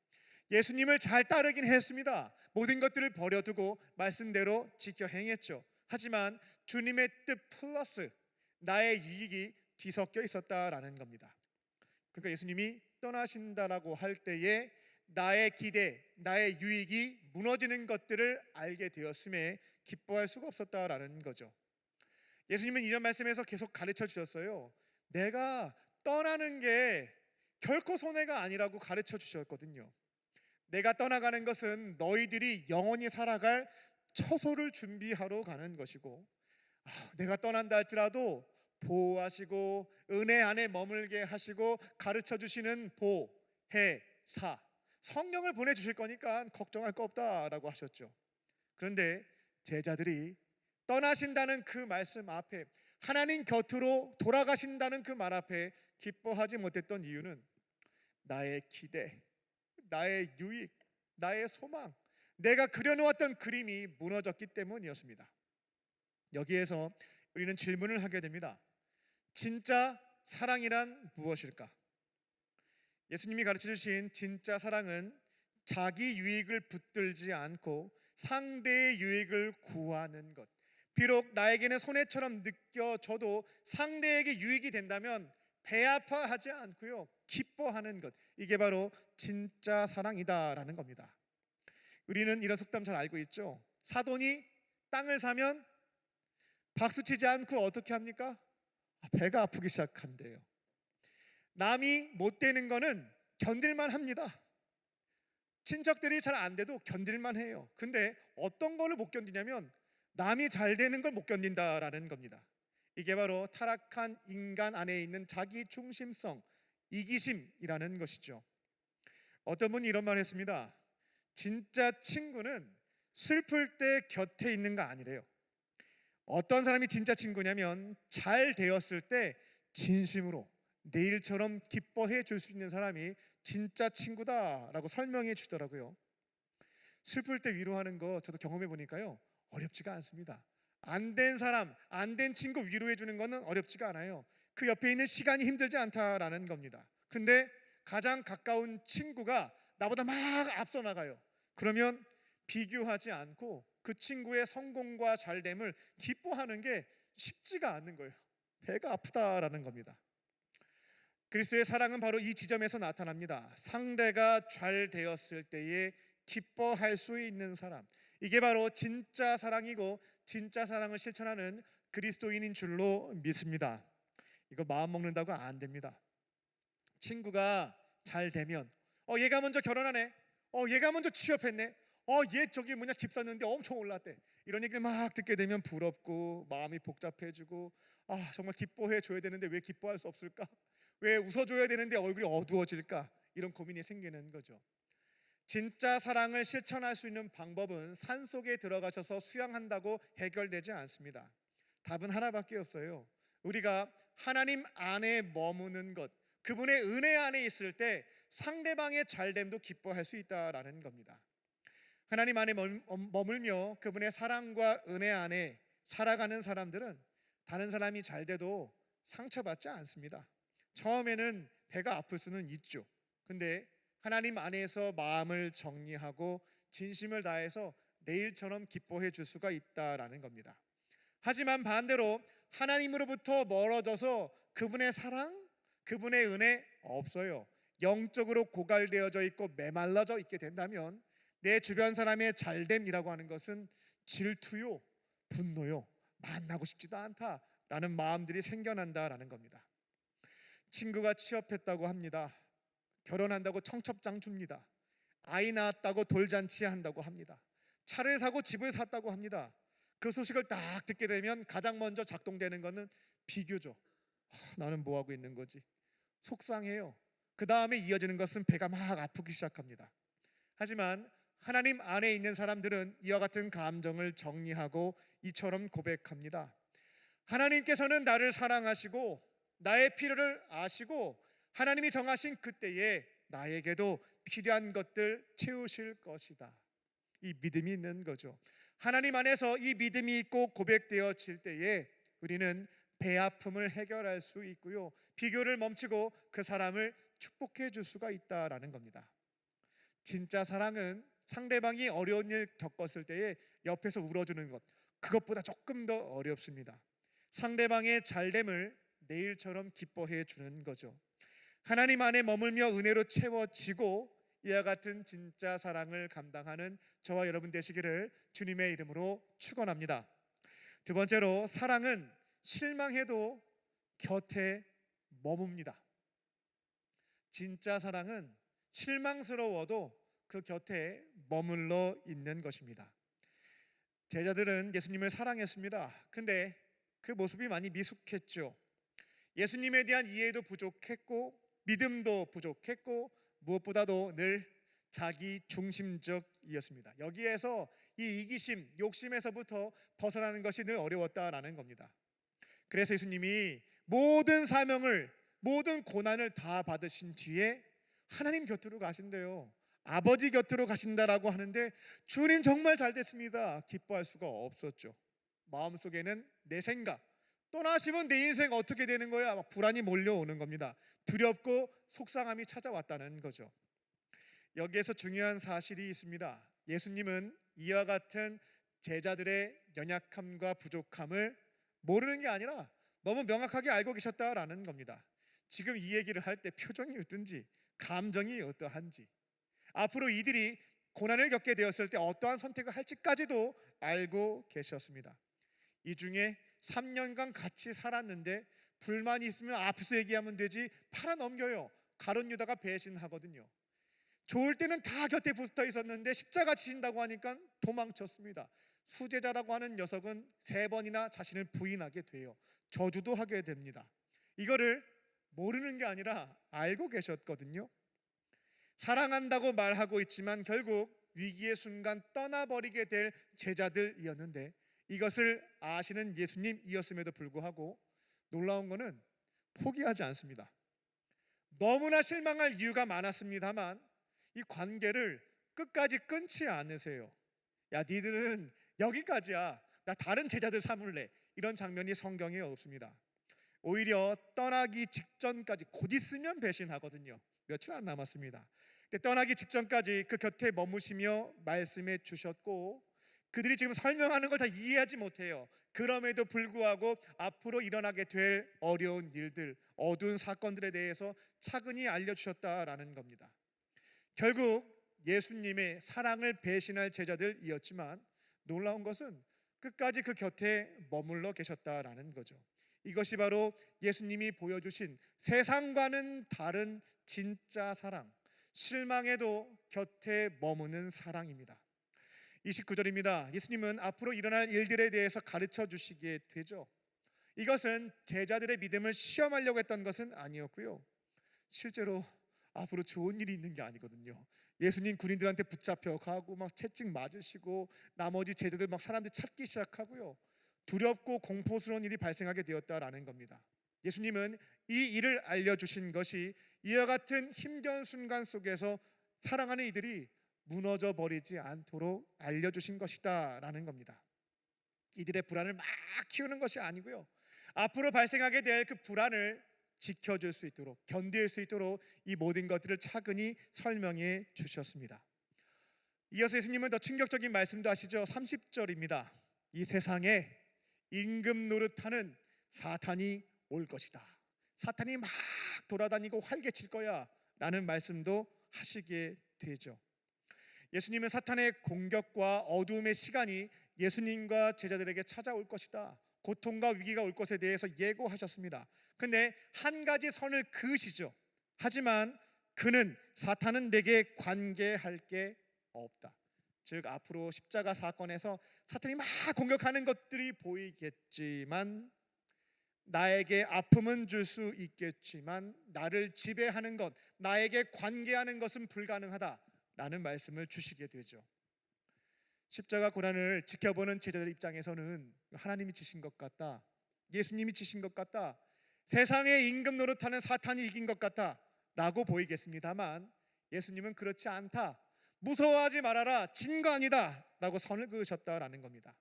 예수님을 잘 따르긴 했습니다. 모든 것들을 버려두고 말씀대로 지켜 행했죠. 하지만 주님의 뜻 플러스 나의 이익이 뒤섞여 있었다라는 겁니다. 그러니까 예수님이 떠나신다라고 할 때에 나의 기대, 나의 유익이 무너지는 것들을 알게 되었음에 기뻐할 수가 없었다라는 거죠. 예수님은 이전 말씀에서 계속 가르쳐 주셨어요. 내가 떠나는 게 결코 손해가 아니라고 가르쳐 주셨거든요. 내가 떠나가는 것은 너희들이 영원히 살아갈 처소를 준비하러 가는 것이고, 내가 떠난다 할지라도 보호하시고 은혜 안에 머물게 하시고 가르쳐 주시는 보혜사 성령을 보내주실 거니까 걱정할 거 없다라고 하셨죠. 그런데 제자들이 떠나신다는 그 말씀 앞에, 하나님 곁으로 돌아가신다는 그 말 앞에 기뻐하지 못했던 이유는 나의 기대, 나의 유익, 나의 소망, 내가 그려놓았던 그림이 무너졌기 때문이었습니다. 여기에서 우리는 질문을 하게 됩니다. 진짜 사랑이란 무엇일까? 예수님이 가르쳐 주신 진짜 사랑은 자기 유익을 붙들지 않고 상대의 유익을 구하는 것. 비록 나에게는 손해처럼 느껴져도 상대에게 유익이 된다면 배 아파하지 않고요, 기뻐하는 것. 이게 바로 진짜 사랑이다라는 겁니다. 우리는 이런 속담 잘 알고 있죠. 사돈이 땅을 사면 박수치지 않고 어떻게 합니까? 배가 아프기 시작한대요. 남이 못 되는 거는 견딜만 합니다. 친척들이 잘 안 돼도 견딜만 해요. 근데 어떤 거를 못 견디냐면 남이 잘 되는 걸 못 견딘다라는 겁니다. 이게 바로 타락한 인간 안에 있는 자기 중심성, 이기심이라는 것이죠. 어떤 분이 이런 말을 했습니다. 진짜 친구는 슬플 때 곁에 있는 거 아니래요. 어떤 사람이 진짜 친구냐면 잘 되었을 때 진심으로 내일처럼 기뻐해 줄 수 있는 사람이 진짜 친구다라고 설명해 주더라고요. 슬플 때 위로하는 거 저도 경험해 보니까요, 어렵지가 않습니다. 안 된 사람, 안 된 친구 위로해 주는 거는 어렵지가 않아요. 그 옆에 있는 시간이 힘들지 않다라는 겁니다. 근데 가장 가까운 친구가 나보다 막 앞서 나가요. 그러면 비교하지 않고 그 친구의 성공과 잘됨을 기뻐하는 게 쉽지가 않는 거예요. 배가 아프다라는 겁니다. 그리스도의 사랑은 바로 이 지점에서 나타납니다. 상대가 잘 되었을 때에 기뻐할 수 있는 사람. 이게 바로 진짜 사랑이고 진짜 사랑을 실천하는 그리스도인인 줄로 믿습니다. 이거 마음 먹는다고 안 됩니다. 친구가 잘 되면 얘가 먼저 결혼하네, 얘가 먼저 취업했네, 얘 저기 집 샀는데 엄청 올랐대, 이런 얘기를 막 듣게 되면 부럽고 마음이 복잡해지고 정말 기뻐해 줘야 되는데 왜 기뻐할 수 없을까? 왜 웃어줘야 되는데 얼굴이 어두워질까? 이런 고민이 생기는 거죠. 진짜 사랑을 실천할 수 있는 방법은 산속에 들어가셔서 수양한다고 해결되지 않습니다. 답은 하나밖에 없어요. 우리가 하나님 안에 머무는 것, 그분의 은혜 안에 있을 때 상대방의 잘됨도 기뻐할 수 있다라는 겁니다. 하나님 안에 머물며 그분의 사랑과 은혜 안에 살아가는 사람들은 다른 사람이 잘 돼도 상처받지 않습니다. 처음에는 배가 아플 수는 있죠. 근데 하나님 안에서 마음을 정리하고 진심을 다해서 내일처럼 기뻐해 줄 수가 있다라는 겁니다. 하지만 반대로 하나님으로부터 멀어져서 그분의 사랑, 그분의 은혜 없어요. 영적으로 고갈되어져 있고 메말라져 있게 된다면 내 주변 사람의 잘됨이라고 하는 것은 질투요, 분노요, 만나고 싶지도 않다라는 마음들이 생겨난다라는 겁니다. 친구가 취업했다고 합니다. 결혼한다고 청첩장 줍니다. 아이 낳았다고 돌잔치 한다고 합니다. 차를 사고 집을 샀다고 합니다. 그 소식을 딱 듣게 되면 가장 먼저 작동되는 것은 비교죠. 나는 뭐 하고 있는 거지? 속상해요. 그 다음에 이어지는 것은 배가 막 아프기 시작합니다. 하지만 하나님 안에 있는 사람들은 이와 같은 감정을 정리하고 이처럼 고백합니다. 하나님께서는 나를 사랑하시고 나의 필요를 아시고 하나님이 정하신 그때에 나에게도 필요한 것들 채우실 것이다. 이 믿음이 있는 거죠. 하나님 안에서 이 믿음이 있고 고백되어질 때에 우리는 배 아픔을 해결할 수 있고요, 비교를 멈추고 그 사람을 축복해 줄 수가 있다라는 겁니다. 진짜 사랑은 상대방이 어려운 일 겪었을 때에 옆에서 울어주는 것, 그것보다 조금 더 어렵습니다. 상대방의 잘됨을 내일처럼 기뻐해 주는 거죠. 하나님 안에 머물며 은혜로 채워지고 이와 같은 진짜 사랑을 감당하는 저와 여러분 되시기를 주님의 이름으로 축원합니다. 두 번째로, 사랑은 실망해도 곁에 머뭅니다. 진짜 사랑은 실망스러워도 그 곁에 머물러 있는 것입니다. 제자들은 예수님을 사랑했습니다. 근데 그 모습이 많이 미숙했죠. 예수님에 대한 이해도 부족했고 믿음도 부족했고 무엇보다도 늘 자기 중심적이었습니다. 여기에서 이 이기심, 욕심에서부터 벗어나는 것이 늘 어려웠다라는 겁니다. 그래서 예수님이 모든 사명을, 모든 고난을 다 받으신 뒤에 하나님 곁으로 가신대요. 아버지 곁으로 가신다라고 하는데 주님 정말 잘 됐습니다. 기뻐할 수가 없었죠. 마음속에는 내 생각, 떠나시면 내 인생 어떻게 되는 거야? 막 불안이 몰려오는 겁니다. 두렵고 속상함이 찾아왔다는 거죠. 여기에서 중요한 사실이 있습니다. 예수님은 이와 같은 제자들의 연약함과 부족함을 모르는 게 아니라 너무 명확하게 알고 계셨다라는 겁니다. 지금 이 얘기를 할 때 표정이 어떤지, 감정이 어떠한지, 앞으로 이들이 고난을 겪게 되었을 때 어떠한 선택을 할지까지도 알고 계셨습니다. 이 중에 3년간 같이 살았는데 불만이 있으면 앞에서 얘기하면 되지 팔아넘겨요. 가룟 유다가 배신하거든요. 좋을 때는 다 곁에 붙어 있었는데 십자가 지신다고 하니까 도망쳤습니다. 수제자라고 하는 녀석은 3번이나 자신을 부인하게 돼요. 저주도 하게 됩니다. 이거를 모르는 게 아니라 알고 계셨거든요. 사랑한다고 말하고 있지만 결국 위기의 순간 떠나버리게 될 제자들이었는데 이것을 아시는 예수님이었음에도 불구하고 놀라운 것은 포기하지 않습니다. 너무나 실망할 이유가 많았습니다만 이 관계를 끝까지 끊지 않으세요. 야, 니들은 여기까지야. 나 다른 제자들 삼을래. 이런 장면이 성경에 없습니다. 오히려 떠나기 직전까지 곧 있으면 배신하거든요. 며칠 안 남았습니다. 떠나기 직전까지 그 곁에 머무시며 말씀해 주셨고 그들이 지금 설명하는 걸 다 이해하지 못해요. 그럼에도 불구하고 앞으로 일어나게 될 어려운 일들, 어두운 사건들에 대해서 차근히 알려주셨다라는 겁니다. 결국 예수님의 사랑을 배신할 제자들이었지만 놀라운 것은 끝까지 그 곁에 머물러 계셨다라는 거죠. 이것이 바로 예수님이 보여주신 세상과는 다른 진짜 사랑, 실망해도 곁에 머무는 사랑입니다. 29절입니다. 예수님은 앞으로 일어날 일들에 대해서 가르쳐 주시게 되죠. 이것은 제자들의 믿음을 시험하려고 했던 것은 아니었고요. 실제로 앞으로 좋은 일이 있는 게 아니거든요. 예수님 군인들한테 붙잡혀 가고 막 채찍 맞으시고 나머지 제자들 막 사람들 찾기 시작하고요. 두렵고 공포스러운 일이 발생하게 되었다라는 겁니다. 예수님은 이 일을 알려주신 것이 이와 같은 힘겨운 순간 속에서 사랑하는 이들이 무너져 버리지 않도록 알려주신 것이다 라는 겁니다. 이들의 불안을 막 키우는 것이 아니고요, 앞으로 발생하게 될 그 불안을 지켜줄 수 있도록, 견딜 수 있도록 이 모든 것들을 차근히 설명해 주셨습니다. 이어서 예수님은 더 충격적인 말씀도 하시죠. 30절입니다. 이 세상에 임금 노릇하는 사탄이 올 것이다. 사탄이 막 돌아다니고 활개칠 거야 라는 말씀도 하시게 되죠. 예수님은 사탄의 공격과 어두움의 시간이 예수님과 제자들에게 찾아올 것이다, 고통과 위기가 올 것에 대해서 예고하셨습니다. 그런데 한 가지 선을 그으시죠. 하지만 그는 사탄은 내게 관계할 게 없다. 즉 앞으로 십자가 사건에서 사탄이 막 공격하는 것들이 보이겠지만, 나에게 아픔은 줄 수 있겠지만 나를 지배하는 것, 나에게 관계하는 것은 불가능하다라는 말씀을 주시게 되죠. 십자가 고난을 지켜보는 제자들 입장에서는 하나님이 지신 것 같다, 예수님이 지신 것 같다, 세상의 임금 노릇하는 사탄이 이긴 것 같다 라고 보이겠습니다만, 예수님은 그렇지 않다, 무서워하지 말아라, 진 거 아니다 라고 선을 그으셨다라는 겁니다.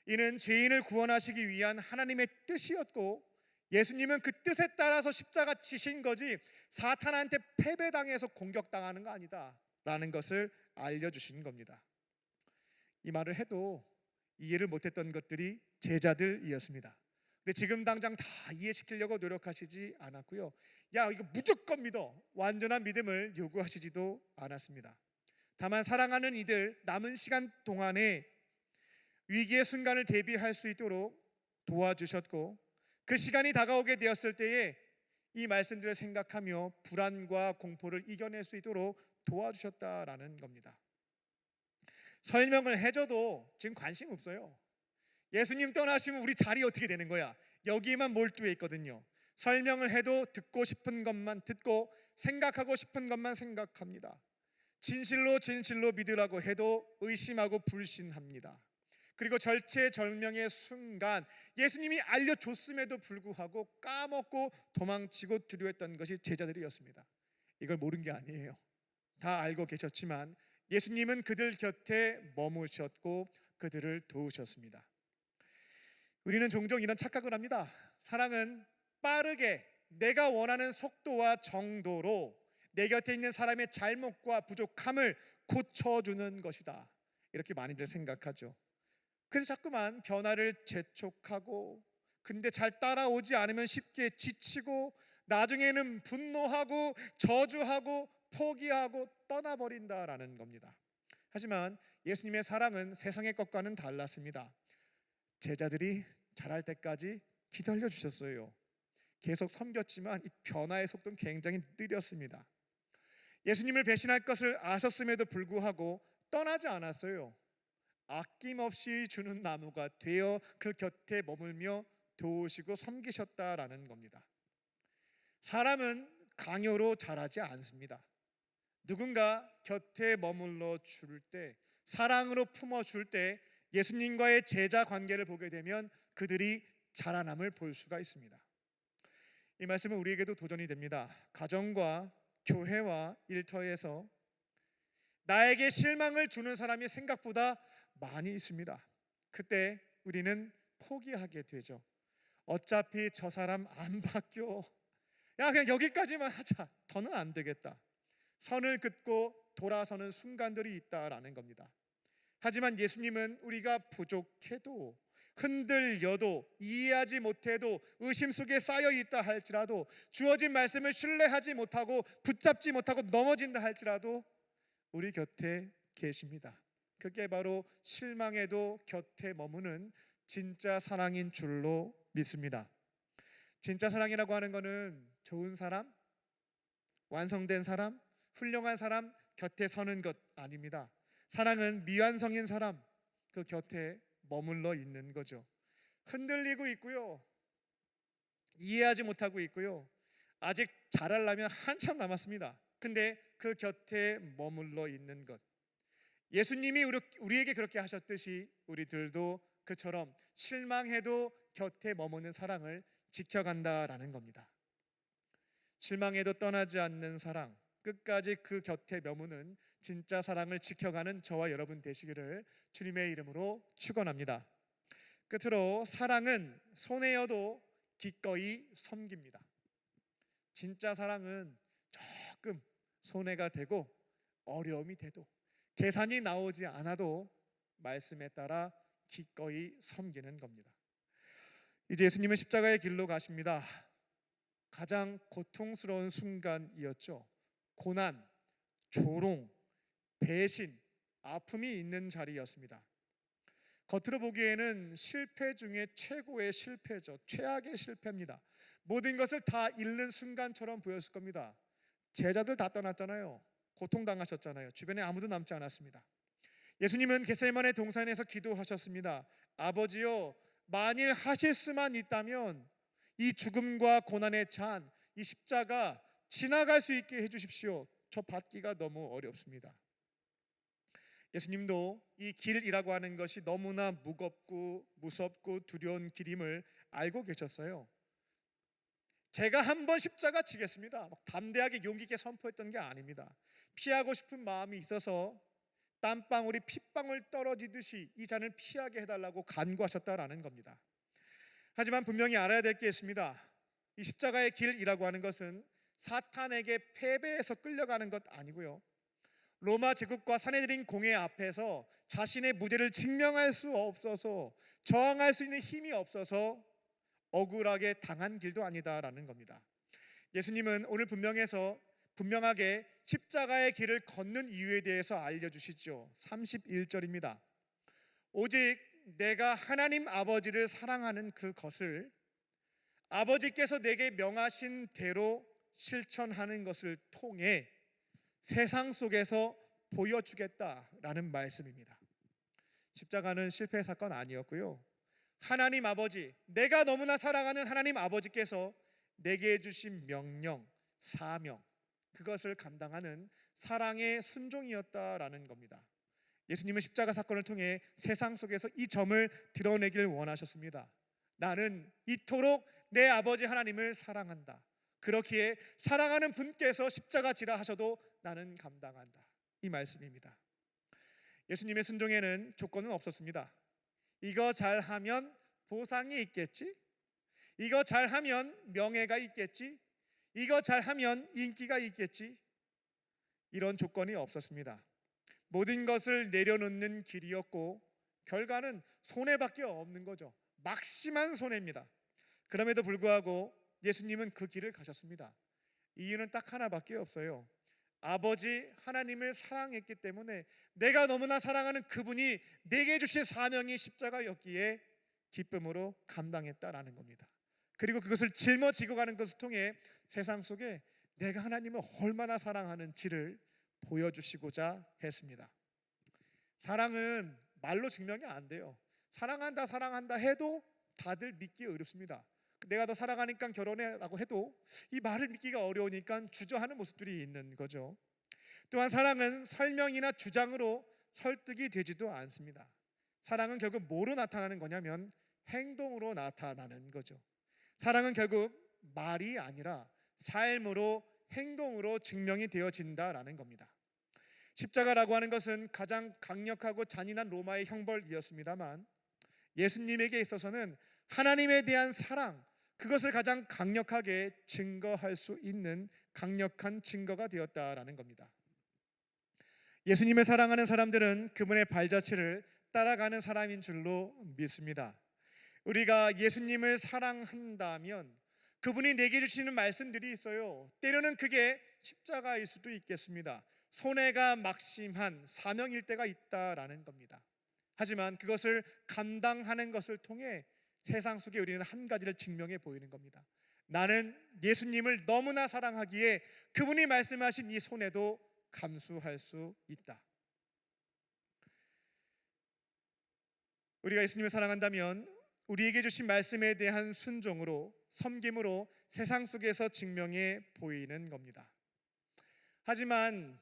이는 죄인을 구원하시기 위한 하나님의 뜻이었고, 예수님은 그 뜻에 따라서 십자가 지신 거지 사탄한테 패배당해서 공격당하는 거 아니다 라는 것을 알려주신 겁니다. 이 말을 해도 이해를 못했던 것들이 제자들이었습니다. 근데 지금 당장 다 이해시키려고 노력하시지 않았고요, 야 이거 무조건 믿어, 완전한 믿음을 요구하시지도 않았습니다. 다만 사랑하는 이들 남은 시간 동안에 위기의 순간을 대비할 수 있도록 도와주셨고, 그 시간이 다가오게 되었을 때에 이 말씀들을 생각하며 불안과 공포를 이겨낼 수 있도록 도와주셨다라는 겁니다. 설명을 해줘도 지금 관심 없어요. 예수님 떠나시면 우리 자리 어떻게 되는 거야? 여기에만 몰두해 있거든요. 설명을 해도 듣고 싶은 것만 듣고 생각하고 싶은 것만 생각합니다. 진실로 믿으라고 해도 의심하고 불신합니다. 그리고 절체절명의 순간 예수님이 알려줬음에도 불구하고 까먹고 도망치고 두려워했던 것이 제자들이었습니다. 이걸 모른 게 아니에요. 다 알고 계셨지만 예수님은 그들 곁에 머무셨고 그들을 도우셨습니다. 우리는 종종 이런 착각을 합니다. 사랑은 빠르게 내가 원하는 속도와 정도로 내 곁에 있는 사람의 잘못과 부족함을 고쳐주는 것이다, 이렇게 많이들 생각하죠. 그래서 자꾸만 변화를 재촉하고, 근데 잘 따라오지 않으면 쉽게 지치고, 나중에는 분노하고 저주하고 포기하고 떠나버린다라는 겁니다. 하지만 예수님의 사랑은 세상의 것과는 달랐습니다. 제자들이 자랄 때까지 기다려 주셨어요. 계속 섬겼지만 이 변화의 속도는 굉장히 느렸습니다. 예수님을 배신할 것을 아셨음에도 불구하고 떠나지 않았어요. 아낌없이 주는 나무가 되어 그 곁에 머물며 도우시고 섬기셨다라는 겁니다. 사람은 강요로 자라지 않습니다. 누군가 곁에 머물러 줄 때, 사랑으로 품어줄 때 예수님과의 제자 관계를 보게 되면 그들이 자라남을 볼 수가 있습니다. 이 말씀은 우리에게도 도전이 됩니다. 가정과 교회와 일터에서 나에게 실망을 주는 사람이 생각보다 많이 있습니다. 그때 우리는 포기하게 되죠. 어차피 저 사람 안 바뀌어. 야, 그냥 여기까지만 하자. 더는 안 되겠다. 선을 긋고 돌아서는 순간들이 있다라는 겁니다. 하지만 예수님은 우리가 부족해도, 흔들려도, 이해하지 못해도, 의심 속에 쌓여 있다 할지라도, 주어진 말씀을 신뢰하지 못하고 붙잡지 못하고 넘어진다 할지라도 우리 곁에 계십니다. 그게 바로 실망해도 곁에 머무는 진짜 사랑인 줄로 믿습니다. 진짜 사랑이라고 하는 것은 좋은 사람, 완성된 사람, 훌륭한 사람 곁에 서는 것 아닙니다. 사랑은 미완성인 사람 그 곁에 머물러 있는 거죠. 흔들리고 있고요, 이해하지 못하고 있고요, 아직 잘하려면 한참 남았습니다. 근데 그 곁에 머물러 있는 것, 예수님이 우리에게 그렇게 하셨듯이 우리들도 그처럼 실망해도 곁에 머무는 사랑을 지켜간다라는 겁니다. 실망해도 떠나지 않는 사랑, 끝까지 그 곁에 머무는 진짜 사랑을 지켜가는 저와 여러분 되시기를 주님의 이름으로 축원합니다. 끝으로 사랑은 손해여도 기꺼이 섬깁니다. 진짜 사랑은 조금 손해가 되고 어려움이 돼도, 계산이 나오지 않아도 말씀에 따라 기꺼이 섬기는 겁니다. 이제 예수님은 십자가의 길로 가십니다. 가장 고통스러운 순간이었죠. 고난, 조롱, 배신, 아픔이 있는 자리였습니다. 겉으로 보기에는 실패 중에 최고의 실패죠. 최악의 실패입니다. 모든 것을 다 잃는 순간처럼 보였을 겁니다. 제자들 다 떠났잖아요. 고통당하셨잖아요. 주변에 아무도 남지 않았습니다. 예수님은 겟세마네 동산에서 기도하셨습니다. 아버지요, 만일 하실 수만 있다면 이 죽음과 고난의 잔, 이 십자가 지나갈 수 있게 해주십시오. 저 받기가 너무 어렵습니다. 예수님도 이 길이라고 하는 것이 너무나 무겁고 무섭고 두려운 길임을 알고 계셨어요. 제가 한번 십자가 지겠습니다, 막 담대하게 용기 있게 선포했던 게 아닙니다. 피하고 싶은 마음이 있어서 땀방울이 핏방울 떨어지듯이 이 잔을 피하게 해달라고 간구하셨다라는 겁니다. 하지만 분명히 알아야 될 게 있습니다. 이 십자가의 길이라고 하는 것은 사탄에게 패배해서 끌려가는 것 아니고요, 로마 제국과 사내들인 공회 앞에서 자신의 무죄를 증명할 수 없어서, 저항할 수 있는 힘이 없어서 억울하게 당한 길도 아니다라는 겁니다. 예수님은 오늘 분명하게 십자가의 길을 걷는 이유에 대해서 알려주시죠. 31절입니다. 오직 내가 하나님 아버지를 사랑하는 그것을 아버지께서 내게 명하신 대로 실천하는 것을 통해 세상 속에서 보여주겠다라는 말씀입니다. 십자가는 실패 사건 아니었고요, 하나님 아버지, 내가 너무나 사랑하는 하나님 아버지께서 내게 주신 명령, 사명, 그것을 감당하는 사랑의 순종이었다라는 겁니다. 예수님은 십자가 사건을 통해 세상 속에서 이 점을 드러내길 원하셨습니다. 나는 이토록 내 아버지 하나님을 사랑한다. 그렇기에 사랑하는 분께서 십자가 지라 하셔도 나는 감당한다. 이 말씀입니다. 예수님의 순종에는 조건은 없었습니다. 이거 잘하면 보상이 있겠지? 이거 잘하면 명예가 있겠지? 이거 잘하면 인기가 있겠지? 이런 조건이 없었습니다. 모든 것을 내려놓는 길이었고 결과는 손해밖에 없는 거죠. 막심한 손해입니다. 그럼에도 불구하고 예수님은 그 길을 가셨습니다. 이유는 딱 하나밖에 없어요. 아버지 하나님을 사랑했기 때문에 내가 너무나 사랑하는 그분이 내게 주신 사명이 십자가였기에 기쁨으로 감당했다라는 겁니다. 그리고 그것을 짊어지고 가는 것을 통해 세상 속에 내가 하나님을 얼마나 사랑하는지를 보여주시고자 했습니다. 사랑은 말로 증명이 안 돼요. 사랑한다 사랑한다 해도 다들 믿기 어렵습니다. 내가 너 사랑하니까 결혼해라고 해도 이 말을 믿기가 어려우니까 주저하는 모습들이 있는 거죠. 또한 사랑은 설명이나 주장으로 설득이 되지도 않습니다. 사랑은 결국 뭐로 나타나는 거냐면 행동으로 나타나는 거죠. 사랑은 결국 말이 아니라 삶으로 행동으로 증명이 되어진다라는 겁니다. 십자가라고 하는 것은 가장 강력하고 잔인한 로마의 형벌이었습니다만 예수님에게 있어서는 하나님에 대한 사랑, 그것을 가장 강력하게 증거할 수 있는 강력한 증거가 되었다라는 겁니다. 예수님을 사랑하는 사람들은 그분의 발자취를 따라가는 사람인 줄로 믿습니다. 우리가 예수님을 사랑한다면 그분이 내게 주시는 말씀들이 있어요. 때로는 그게 십자가일 수도 있겠습니다. 손해가 막심한 사명일 때가 있다라는 겁니다. 하지만 그것을 감당하는 것을 통해 세상 속에 우리는 한 가지를 증명해 보이는 겁니다. 나는 예수님을 너무나 사랑하기에 그분이 말씀하신 이 손해도 감수할 수 있다. 우리가 예수님을 사랑한다면 우리에게 주신 말씀에 대한 순종으로 섬김으로 세상 속에서 증명해 보이는 겁니다. 하지만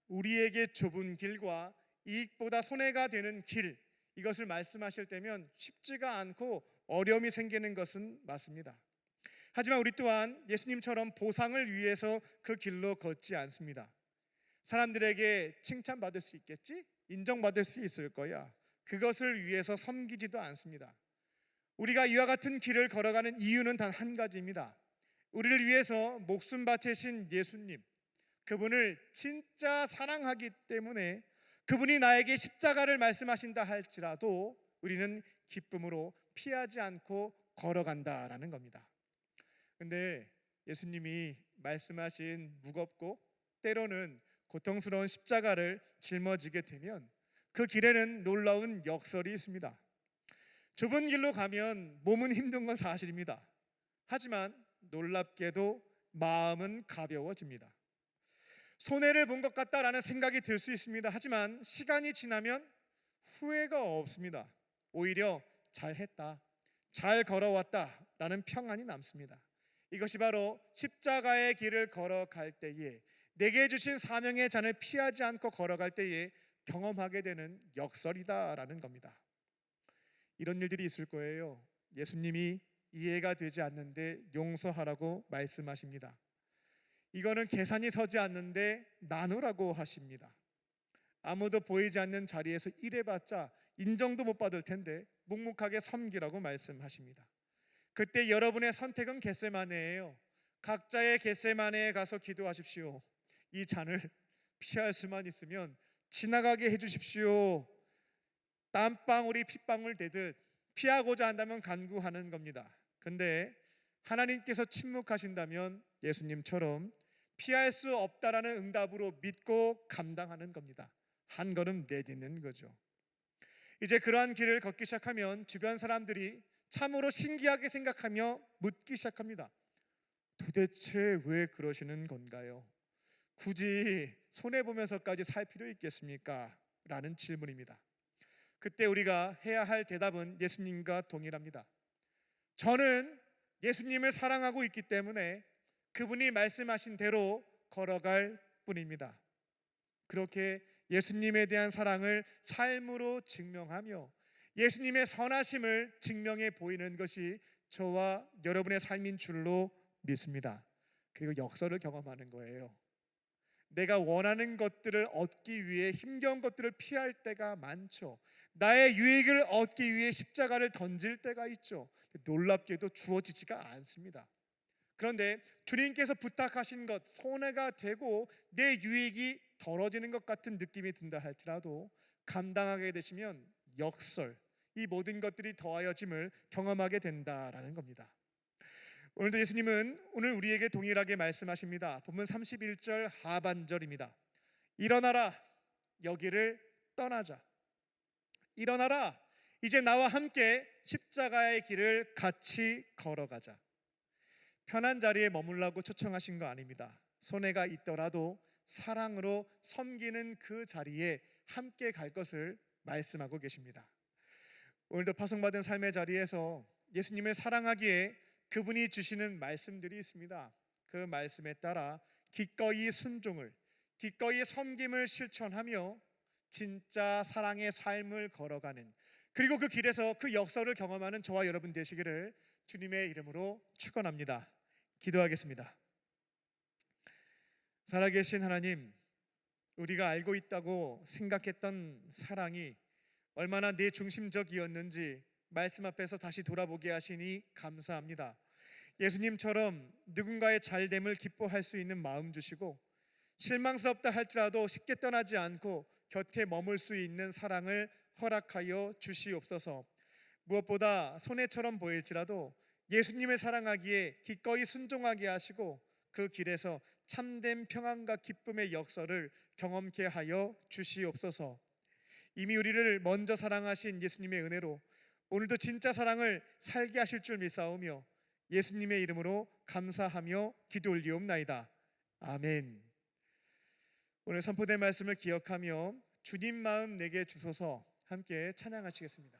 우리에게 좁은 길과 이익보다 손해가 되는 길, 이것을 말씀하실 때면 쉽지가 않고 어려움이 생기는 것은 맞습니다. 하지만 우리 또한 예수님처럼 보상을 위해서 그 길로 걷지 않습니다. 사람들에게 칭찬받을 수 있겠지? 인정받을 수 있을 거야. 그것을 위해서 섬기지도 않습니다. 우리가 이와 같은 길을 걸어가는 이유는 단 한 가지입니다. 우리를 위해서 목숨 바치신 예수님, 그분을 진짜 사랑하기 때문에 그분이 나에게 십자가를 말씀하신다 할지라도 우리는 기쁨으로 피하지 않고 걸어간다라는 겁니다. 근데 예수님이 말씀하신 무겁고 때로는 고통스러운 십자가를 짊어지게 되면 그 길에는 놀라운 역설이 있습니다. 좁은 길로 가면 몸은 힘든 건 사실입니다. 하지만 놀랍게도 마음은 가벼워집니다. 손해를 본 것 같다라는 생각이 들 수 있습니다. 하지만 시간이 지나면 후회가 없습니다. 오히려 잘했다, 잘 걸어왔다라는 평안이 남습니다. 이것이 바로 십자가의 길을 걸어갈 때에 내게 주신 사명의 잔을 피하지 않고 걸어갈 때에 경험하게 되는 역설이다라는 겁니다. 이런 일들이 있을 거예요. 예수님이 이해가 되지 않는데 용서하라고 말씀하십니다. 이거는 계산이 서지 않는데 나누라고 하십니다. 아무도 보이지 않는 자리에서 일해봤자 인정도 못 받을 텐데 묵묵하게 섬기라고 말씀하십니다. 그때 여러분의 선택은 겟세마네예요. 각자의 겟세마네에 가서 기도하십시오. 이 잔을 피할 수만 있으면 지나가게 해주십시오. 땀방울이 핏방울 되듯 피하고자 한다면 간구하는 겁니다. 근데 하나님께서 침묵하신다면 예수님처럼 피할 수 없다라는 응답으로 믿고 감당하는 겁니다. 한 걸음 내딛는 거죠. 이제 그러한 길을 걷기 시작하면 주변 사람들이 참으로 신기하게 생각하며 묻기 시작합니다. 도대체 왜 그러시는 건가요? 굳이 손해보면서까지 살 필요 있겠습니까? 라는 질문입니다. 그때 우리가 해야 할 대답은 예수님과 동일합니다. 저는 예수님을 사랑하고 있기 때문에 그분이 말씀하신 대로 걸어갈 뿐입니다. 그렇게 예수님에 대한 사랑을 삶으로 증명하며 예수님의 선하심을 증명해 보이는 것이 저와 여러분의 삶인 줄로 믿습니다. 그리고 역설을 경험하는 거예요. 내가 원하는 것들을 얻기 위해 힘겨운 것들을 피할 때가 많죠. 나의 유익을 얻기 위해 십자가를 던질 때가 있죠. 놀랍게도 주어지지가 않습니다. 그런데 주님께서 부탁하신 것, 손해가 되고 내 유익이 덜어지는 것 같은 느낌이 든다 할지라도 감당하게 되시면 역설, 이 모든 것들이 더하여짐을 경험하게 된다라는 겁니다. 오늘도 예수님은 오늘 우리에게 동일하게 말씀하십니다. 본문 31절 하반절입니다. 일어나라, 여기를 떠나자. 일어나라, 이제 나와 함께 십자가의 길을 같이 걸어가자. 편한 자리에 머물라고 초청하신 거 아닙니다. 손해가 있더라도 사랑으로 섬기는 그 자리에 함께 갈 것을 말씀하고 계십니다. 오늘도 파송받은 삶의 자리에서 예수님을 사랑하기에 그분이 주시는 말씀들이 있습니다. 그 말씀에 따라 기꺼이 순종을, 기꺼이 섬김을 실천하며 진짜 사랑의 삶을 걸어가는, 그리고 그 길에서 그 역사를 경험하는 저와 여러분 되시기를 주님의 이름으로 축원합니다. 기도하겠습니다. 살아계신 하나님, 우리가 알고 있다고 생각했던 사랑이 얼마나 내 중심적이었는지 말씀 앞에서 다시 돌아보게 하시니 감사합니다. 예수님처럼 누군가의 잘됨을 기뻐할 수 있는 마음 주시고, 실망스럽다 할지라도 쉽게 떠나지 않고 곁에 머물 수 있는 사랑을 허락하여 주시옵소서. 무엇보다 손해처럼 보일지라도 예수님을 사랑하기에 기꺼이 순종하게 하시고 그 길에서 참된 평안과 기쁨의 역사를 경험케 하여 주시옵소서. 이미 우리를 먼저 사랑하신 예수님의 은혜로 오늘도 진짜 사랑을 살게 하실 줄 믿사오며 예수님의 이름으로 감사하며 기도 올리옵나이다. 아멘. 오늘 선포된 말씀을 기억하며 주님 마음 내게 주소서 함께 찬양하시겠습니다.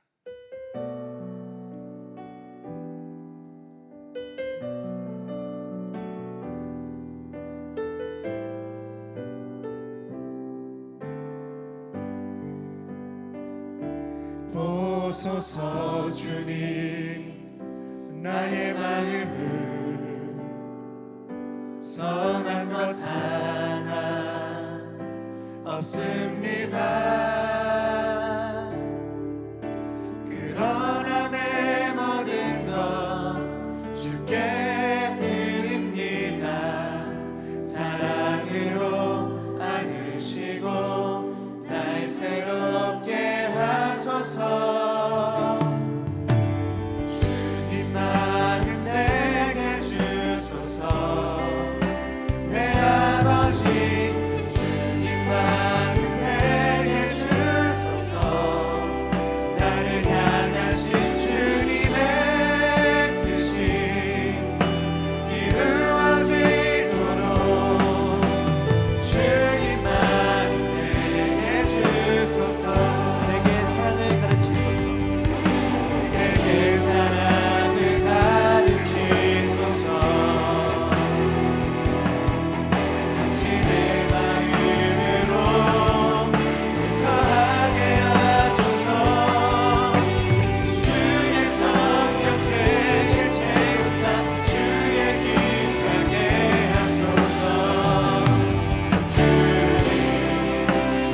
보소서 주님, 나의 마음은 성한 것 하나 없습니다. 그러나 내 모든 것 주께 드립니다. 사랑으로 안으시고 날 새롭게 하소서. 주님 마음 내게 주소서. 내 아버지 주님 마음 내게 주소서. 나를 향하신 주님의 뜻이 이루어지도록 주님 마음 내게 주소서. 내게 사랑을 가르치소서. 내게 사랑을 가르치소서. 당신의 마음으로 용서하게 하소서. 주의 성령 내게 채우사 주의 길 가게 하소서. 주님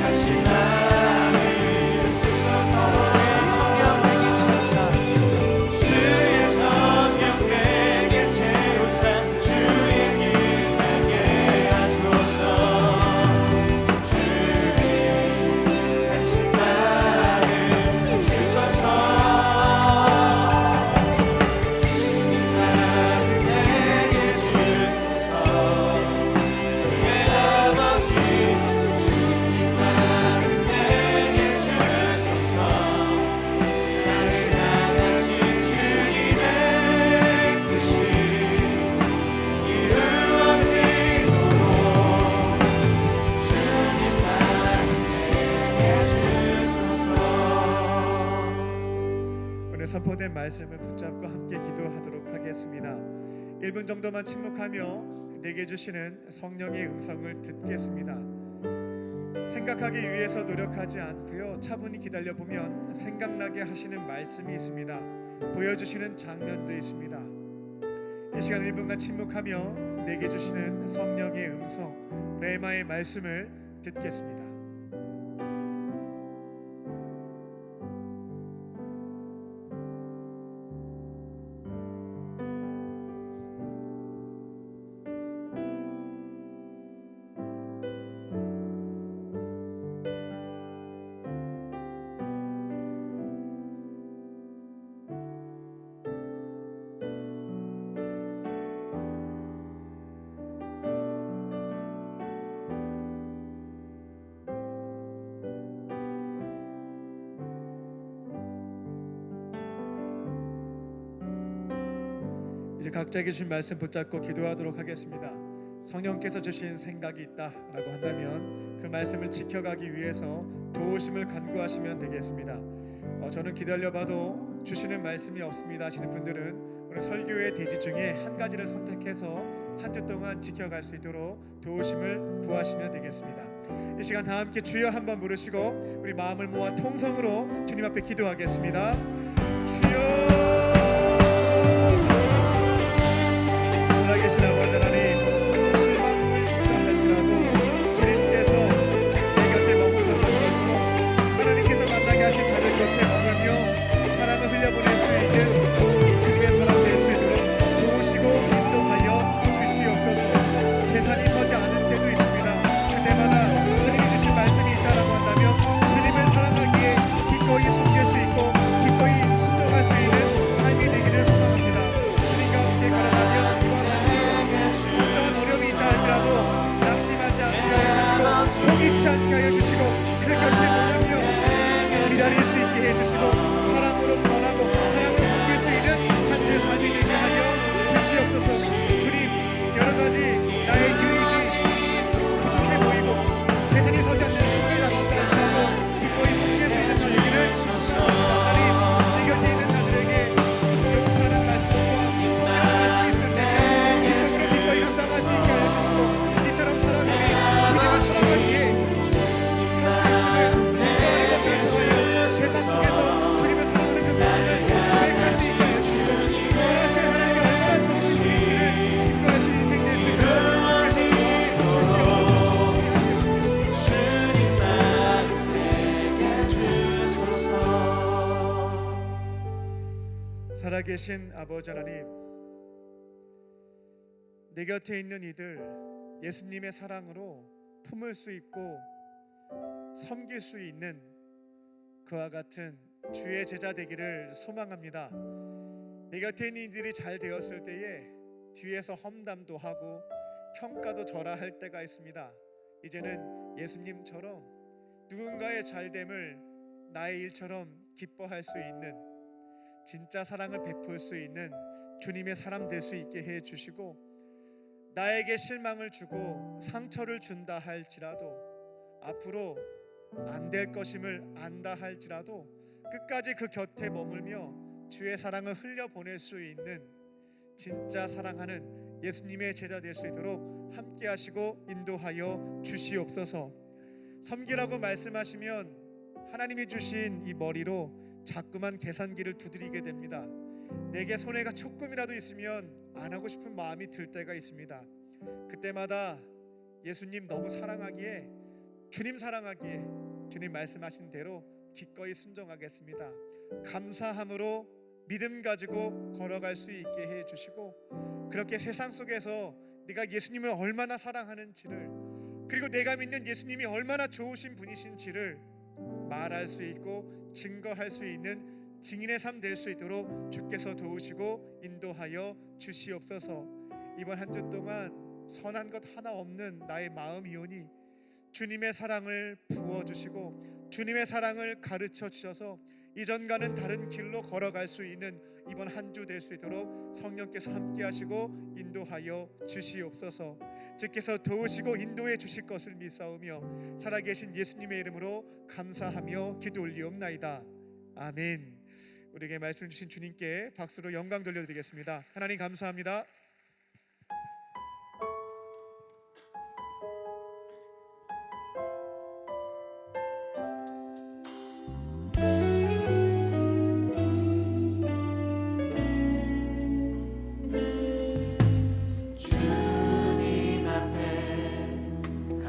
당신 마음을 주소서. 주의 성령 내게 채우사 주의 성령 내게 채우사 주의 길 가게 하소서. 주님 당신 마음을 주소서. 주님 마음 내게 주소서. 내 아버지 주님 마음 내게 주소서. 나를 향하신 주님의 뜻이 이루어지도록 주님 마음 내게 주소서. 오늘 선포된 말씀을 붙잡고 함께 기도하도록 하겠습니다. 1분 정도만 침묵하며 내게 주시는 성령의 음성을 듣겠습니다. 생각하기 위해서 노력하지 않고요, 차분히 기다려 보면 생각나게 하시는 말씀이 있습니다. 보여주시는 장면도 있습니다. 이 시간 1분간 침묵하며 내게 주시는 성령의 음성, 레마의 말씀을 듣겠습니다. 이제 각자에게 주신 말씀 붙잡고 기도하도록 하겠습니다. 성령께서 주신 생각이 있다라고 한다면 그 말씀을 지켜가기 위해서 도우심을 간구하시면 되겠습니다. 저는 기다려봐도 주시는 말씀이 없습니다 하시는 분들은 오늘 설교의 대지 중에 한 가지를 선택해서 한 주 동안 지켜갈 수 있도록 도우심을 구하시면 되겠습니다. 이 시간 다 함께 주여 한번 부르시고 우리 마음을 모아 통성으로 주님 앞에 기도하겠습니다. 주여, 살아계신 아버지 하나님, 실망을 준다 할지라도 주님께서 내 곁에 머무셨던 것으로 하나님께서 만나게 하신 자들 곁에 머물며 사랑을 흘려보낼 수 있는 주님의 사랑 될 수 있도록 도우시고 인도하여 주시옵소서. 계산이 서지 않을 때도 있습니다. 그때마다 주님이 주신 말씀이 있다라고 한다면 주님을 사랑하기에 기꺼이 섬길 수 있고 기꺼이 순종할 수 있는 삶이 되기를 소망합니다. 주님과 함께 걸어가며 어떤 어려움이 있다 할지라도 낙심하지 않게 하여 주시고 포기치 않게 하여 주시고 그 곁에 머물며 기다릴 수 있게 해주시고 사랑으로 변하고 사랑으로 섬길 수 있는 한 주의 삶이 되게 하여 주시옵소서. 주님, 여러 가지 나의 유익이 부족해 보이고 계산이 서지 않는 순간이 나온다 할지라도 기꺼이 섬길 수 있는 자들에게를 하나님, 내 곁에 있는 자들에게 용서하는 말씀과 성령의 말씀이 있을 때 기꺼이 감당할 수 있게 하여 주시고 이처럼 사람이 주님을 사랑하기에 세상 속에서 주님을 사랑하는 그 마음을 고백할 수 있게 하여 주시고 사랑하신 하나님이 얼마나 좋으신 분인지를 증거할 수 있는 인생 될 수 있도록 주께서 주님만 내게 주소서. 살아계신 아버지 하나님, 내 곁에 있는 이들 예수님의 사랑으로 품을 수 있고 섬길 수 있는 그와 같은 주의 제자 되기를 소망합니다. 내 곁에 있는 이들이 잘 되었을 때에 뒤에서 험담도 하고 평가도 절하 할 때가 있습니다. 이제는 예수님처럼 누군가의 잘됨을 나의 일처럼 기뻐할 수 있는 진짜 사랑을 베풀 수 있는 주님의 사람 될 수 있게 해 주시고 나에게 실망을 주고 상처를 준다 할지라도 앞으로 안 될 것임을 안다 할지라도 끝까지 그 곁에 머물며 주의 사랑을 흘려보낼 수 있는 진짜 사랑하는 예수님의 제자 될 수 있도록 함께 하시고 인도하여 주시옵소서. 섬기라고 말씀하시면 하나님이 주신 이 머리로 자꾸만 계산기를 두드리게 됩니다. 내게 손해가 조금이라도 있으면 안 하고 싶은 마음이 들 때가 있습니다. 그때마다 예수님 너무 사랑하기에, 주님 사랑하기에 주님 말씀하신 대로 기꺼이 순종하겠습니다. 감사함으로 믿음 가지고 걸어갈 수 있게 해주시고 그렇게 세상 속에서 네가 예수님을 얼마나 사랑하는지를, 그리고 내가 믿는 예수님이 얼마나 좋으신 분이신지를 말할 수 있고 증거할 수 있는 증인의 삶 될 수 있도록 주께서 도우시고 인도하여 주시옵소서. 이번 한 주 동안 선한 것 하나 없는 나의 마음이오니 주님의 사랑을 부어주시고 주님의 사랑을 가르쳐 주셔서 이전과는 다른 길로 걸어갈 수 있는 이번 한 주 될 수 있도록 성령께서 함께 하시고 인도하여 주시옵소서. 주께서 도우시고 인도해 주실 것을 믿사오며 살아계신 예수님의 이름으로 감사하며 기도 올리옵나이다. 아멘. 우리에게 말씀 주신 주님께 박수로 영광 돌려드리겠습니다. 하나님 감사합니다. 주님 앞에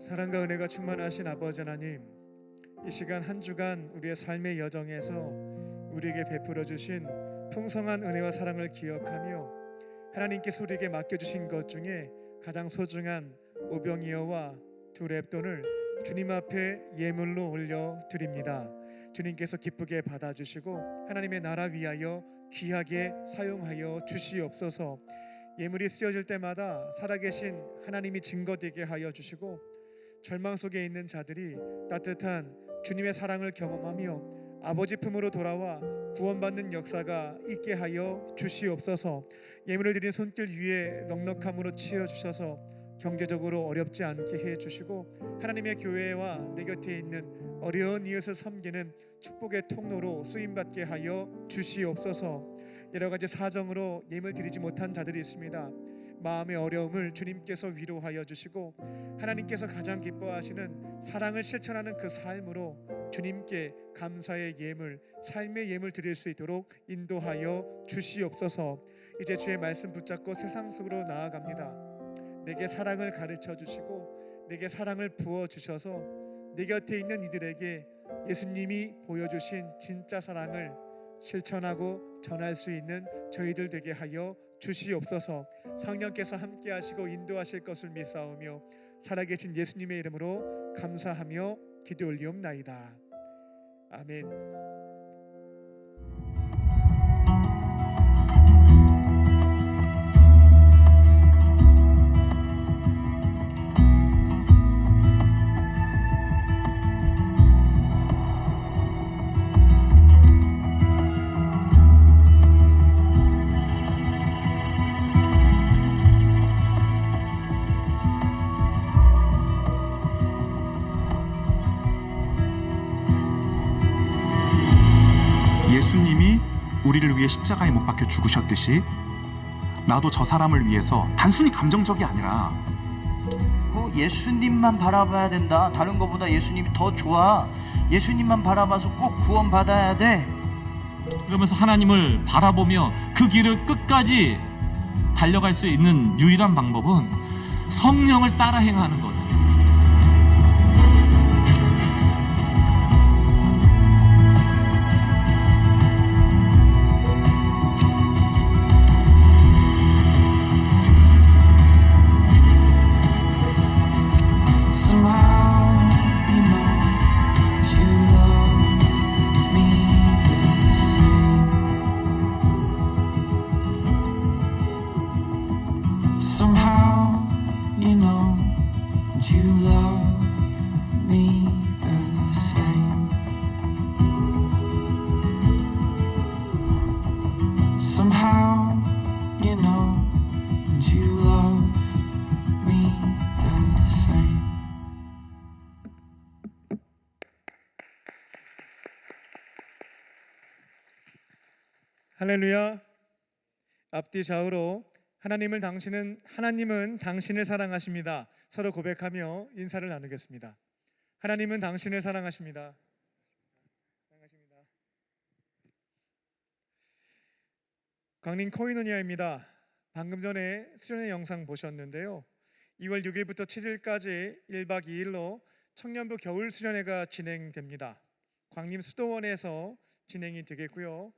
사랑과 은혜가 충만하신 아버지 하나님, 이 시간 한 주간 우리의 삶의 여정에서 우리에게 베풀어 주신 풍성한 은혜와 사랑을 기억하며 하나님께서 우리에게 맡겨주신 것 중에 가장 소중한 오병이어와 두 랩돈을 주님 앞에 예물로 올려드립니다. 주님께서 기쁘게 받아주시고 하나님의 나라 위하여 귀하게 사용하여 주시옵소서. 예물이 쓰여질 때마다 살아계신 하나님이 증거되게 하여 주시고 절망 속에 있는 자들이 따뜻한 주님의 사랑을 경험하며 아버지 품으로 돌아와 구원받는 역사가 있게 하여 주시옵소서. 예물을 드린 손길 위에 넉넉함으로 치어주셔서 경제적으로 어렵지 않게 해주시고 하나님의 교회와 내 곁에 있는 어려운 이웃을 섬기는 축복의 통로로 쓰임받게 하여 주시옵소서. 여러 가지 사정으로 예물 드리지 못한 자들이 있습니다. 마음의 어려움을 주님께서 위로하여 주시고 하나님께서 가장 기뻐하시는 사랑을 실천하는 그 삶으로 주님께 감사의 예물, 삶의 예물 드릴 수 있도록 인도하여 주시옵소서. 이제 주의 말씀 붙잡고 세상 속으로 나아갑니다. 내게 사랑을 가르쳐 주시고 내게 사랑을 부어 주셔서 내 곁에 있는 이들에게 예수님이 보여주신 진짜 사랑을 실천하고 전할 수 있는 저희들 되게 하여 주시옵소서. 성령께서 함께 하시고 인도하실 것을 믿사오며 살아계신 예수님의 이름으로 감사하며 기도 올리옵나이다. 아멘. 예수님이 우리를 위해 십자가에 못 박혀 죽으셨듯이 나도 저 사람을 위해서 단순히 감정적이 아니라 예수님만 바라봐야 된다. 다른 것보다 예수님이 더 좋아. 예수님만 바라봐서 꼭 구원받아야 돼. 그러면서 하나님을 바라보며 그 길을 끝까지 달려갈 수 있는 유일한 방법은 성령을 따라 행하는 것. 할렐루야. 앞뒤 좌우로 하나님은 당신을 사랑하십니다. 서로 고백하며 인사를 나누겠습니다. 하나님은 당신을 사랑하십니다. 광림 코이노니아입니다. 방금 전에 수련회 영상 보셨는데요. 2월 6일부터 7일까지 1박 2일로 청년부 겨울 수련회가 진행됩니다. 광림 수도원에서 진행이 되겠고요.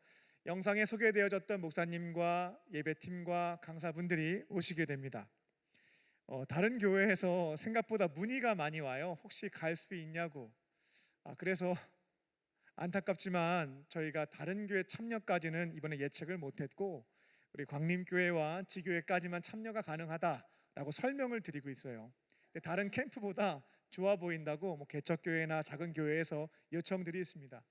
영상에 소개되어졌던 목사님과 예배팀과 강사분들이 오시게 됩니다. 다른 교회에서 생각보다 문의가 많이 와요. 혹시 갈 수 있냐고. 그래서 안타깝지만 저희가 다른 교회 참여까지는 이번에 예측을 못했고 우리 광림교회와 지교회까지만 참여가 가능하다라고 설명을 드리고 있어요. 근데 다른 캠프보다 좋아 보인다고 개척교회나 작은 교회에서 요청들이 있습니다.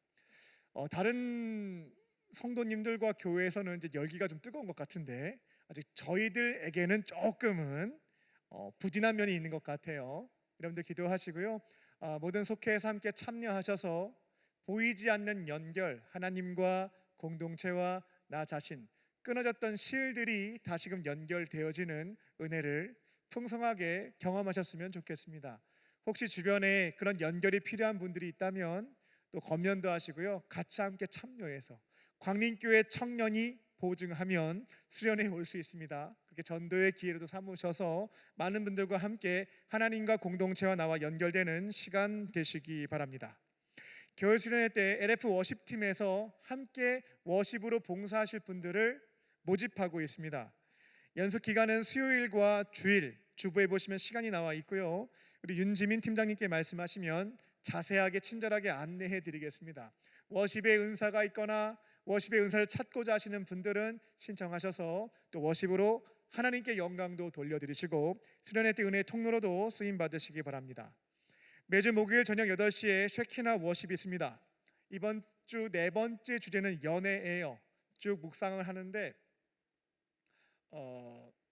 다른 성도님들과 교회에서는 이제 열기가 좀 뜨거운 것 같은데 아직 저희들에게는 조금은 부진한 면이 있는 것 같아요. 여러분들 기도하시고요. 모든 속회에서 함께 참여하셔서 보이지 않는 연결, 하나님과 공동체와 나 자신, 끊어졌던 실들이 다시금 연결되어지는 은혜를 풍성하게 경험하셨으면 좋겠습니다. 혹시 주변에 그런 연결이 필요한 분들이 있다면 또 권면도 하시고요. 같이 함께 참여해서 광림교회 청년이 보증하면 수련회 올 수 있습니다. 그렇게 전도의 기회로도 삼으셔서 많은 분들과 함께 하나님과 공동체와 나와 연결되는 시간 되시기 바랍니다. 겨울 수련회 때 LF 워십팀에서 함께 워십으로 봉사하실 분들을 모집하고 있습니다. 연수 기간은 수요일과 주일, 주보에 보시면 시간이 나와 있고요. 우리 윤지민 팀장님께 말씀하시면 자세하게 친절하게 안내해 드리겠습니다. 워십의 은사가 있거나 워십의 은사를 찾고자 하시는 분들은 신청하셔서 또 워십으로 하나님께 영광도 돌려드리시고 수련회 때 은혜의 통로로도 쓰임 받으시기 바랍니다. 매주 목요일 저녁 8시에 쉐키나 워십이 있습니다. 이번 주 4번째 주제는 연애예요. 쭉 묵상을 하는데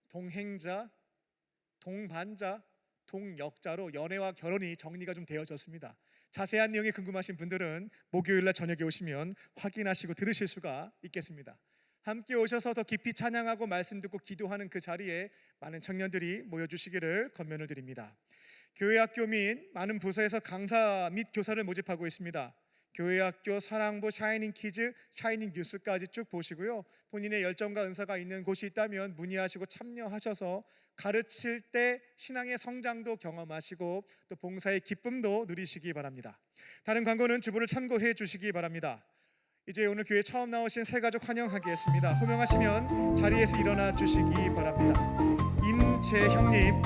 동행자, 동반자, 동역자로 연애와 결혼이 정리가 좀 되어졌습니다. 자세한 내용이 궁금하신 분들은 목요일날 저녁에 오시면 확인하시고 들으실 수가 있겠습니다. 함께 오셔서 더 깊이 찬양하고 말씀 듣고 기도하는 그 자리에 많은 청년들이 모여주시기를 권면을 드립니다. 교회학교 및 많은 부서에서 강사 및 교사를 모집하고 있습니다. 교회학교, 사랑부, 샤이닝 키즈, 샤이닝 뉴스까지 쭉 보시고요. 본인의 열정과 은사가 있는 곳이 있다면 문의하시고 참여하셔서 가르칠 때 신앙의 성장도 경험하시고 또 봉사의 기쁨도 누리시기 바랍니다. 다른 광고는 주보를 참고해 주시기 바랍니다. 이제 오늘 교회 처음 나오신 새가족 환영하겠습니다. 호명하시면 자리에서 일어나 주시기 바랍니다. 임재형님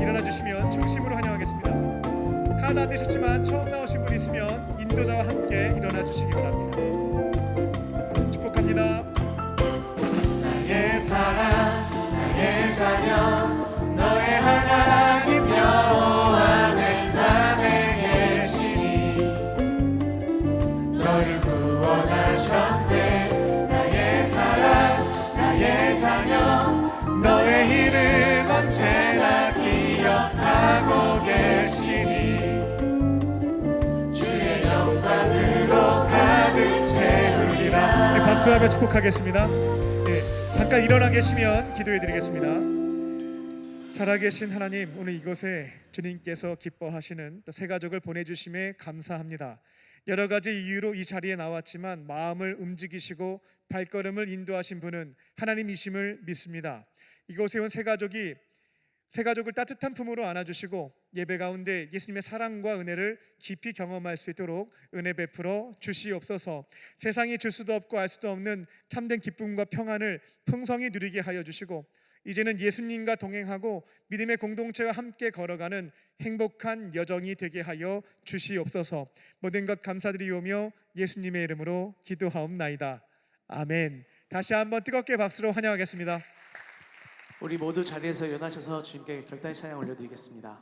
일어나 주시면 중심으로 환영하겠습니다. 카드 안 되셨지만 처음 나오신 분 있으면 인도자와 함께 일어나 주시기 바랍니다. 축복합니다. 나의 사랑 나의 자녀 너의 하나님 여호와는 맘에 계시니 너를 구원하셨네. 나의 사랑 나의 자녀 너의 이름 언제나 기억하고 계시니 주의 영광으로 가득 채우리라. 네, 박수하며 축복하겠습니다. 잠깐 일어나 계시면 기도해 드리겠습니다. 살아계신 하나님, 오늘 이곳에 주님께서 기뻐하시는 또 새 가족을 보내주심에 감사합니다. 여러 가지 이유로 이 자리에 나왔지만 마음을 움직이시고 발걸음을 인도하신 분은 하나님이심을 믿습니다. 이곳에 온 새 가족을 따뜻한 품으로 안아주시고 예배 가운데 예수님의 사랑과 은혜를 깊이 경험할 수 있도록 은혜 베풀어 주시옵소서. 세상이 줄 수도 없고 알 수도 없는 참된 기쁨과 평안을 풍성히 누리게 하여 주시고 이제는 예수님과 동행하고 믿음의 공동체와 함께 걸어가는 행복한 여정이 되게 하여 주시옵소서. 모든 것 감사드리오며 예수님의 이름으로 기도하옵나이다. 아멘. 다시 한번 뜨겁게 박수로 환영하겠습니다. 우리 모두 자리에서 일어나셔서 주님께 결단의 찬양 올려드리겠습니다.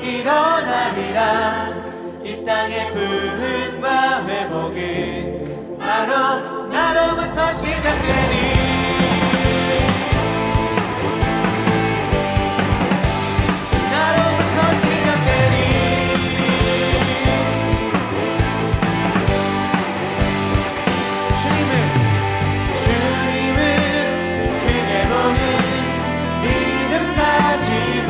일어나리라. 이 땅의 부흥과 회복은 바로 나로부터 시작되리. 나로부터 시작되리. 주님을 크게 보는 믿음 가지고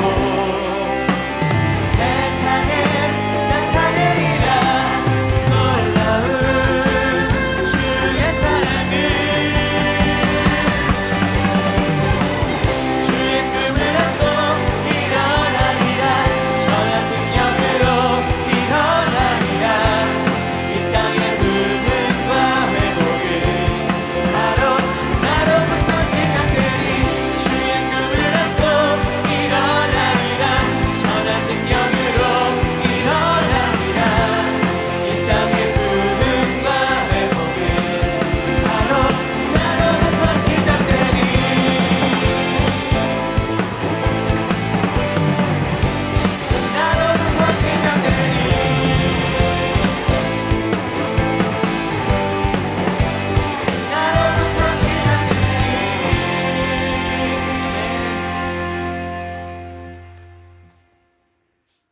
놀라운 주의 사랑을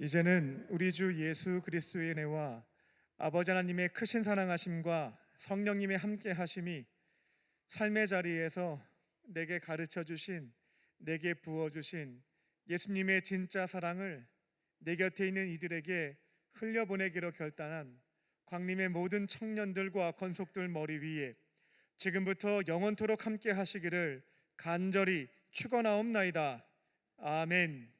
이제는 우리 주 예수 그리스도의 은혜와 아버지 하나님의 크신 사랑하심과 성령님의 함께 하심이 삶의 자리에서 내게 가르쳐 주신, 내게 부어 주신 예수님의 진짜 사랑을 내 곁에 있는 이들에게 흘려보내기로 결단한 광림의 모든 청년들과 권속들 머리 위에 지금부터 영원토록 함께 하시기를 간절히 축원하옵나이다. 아멘.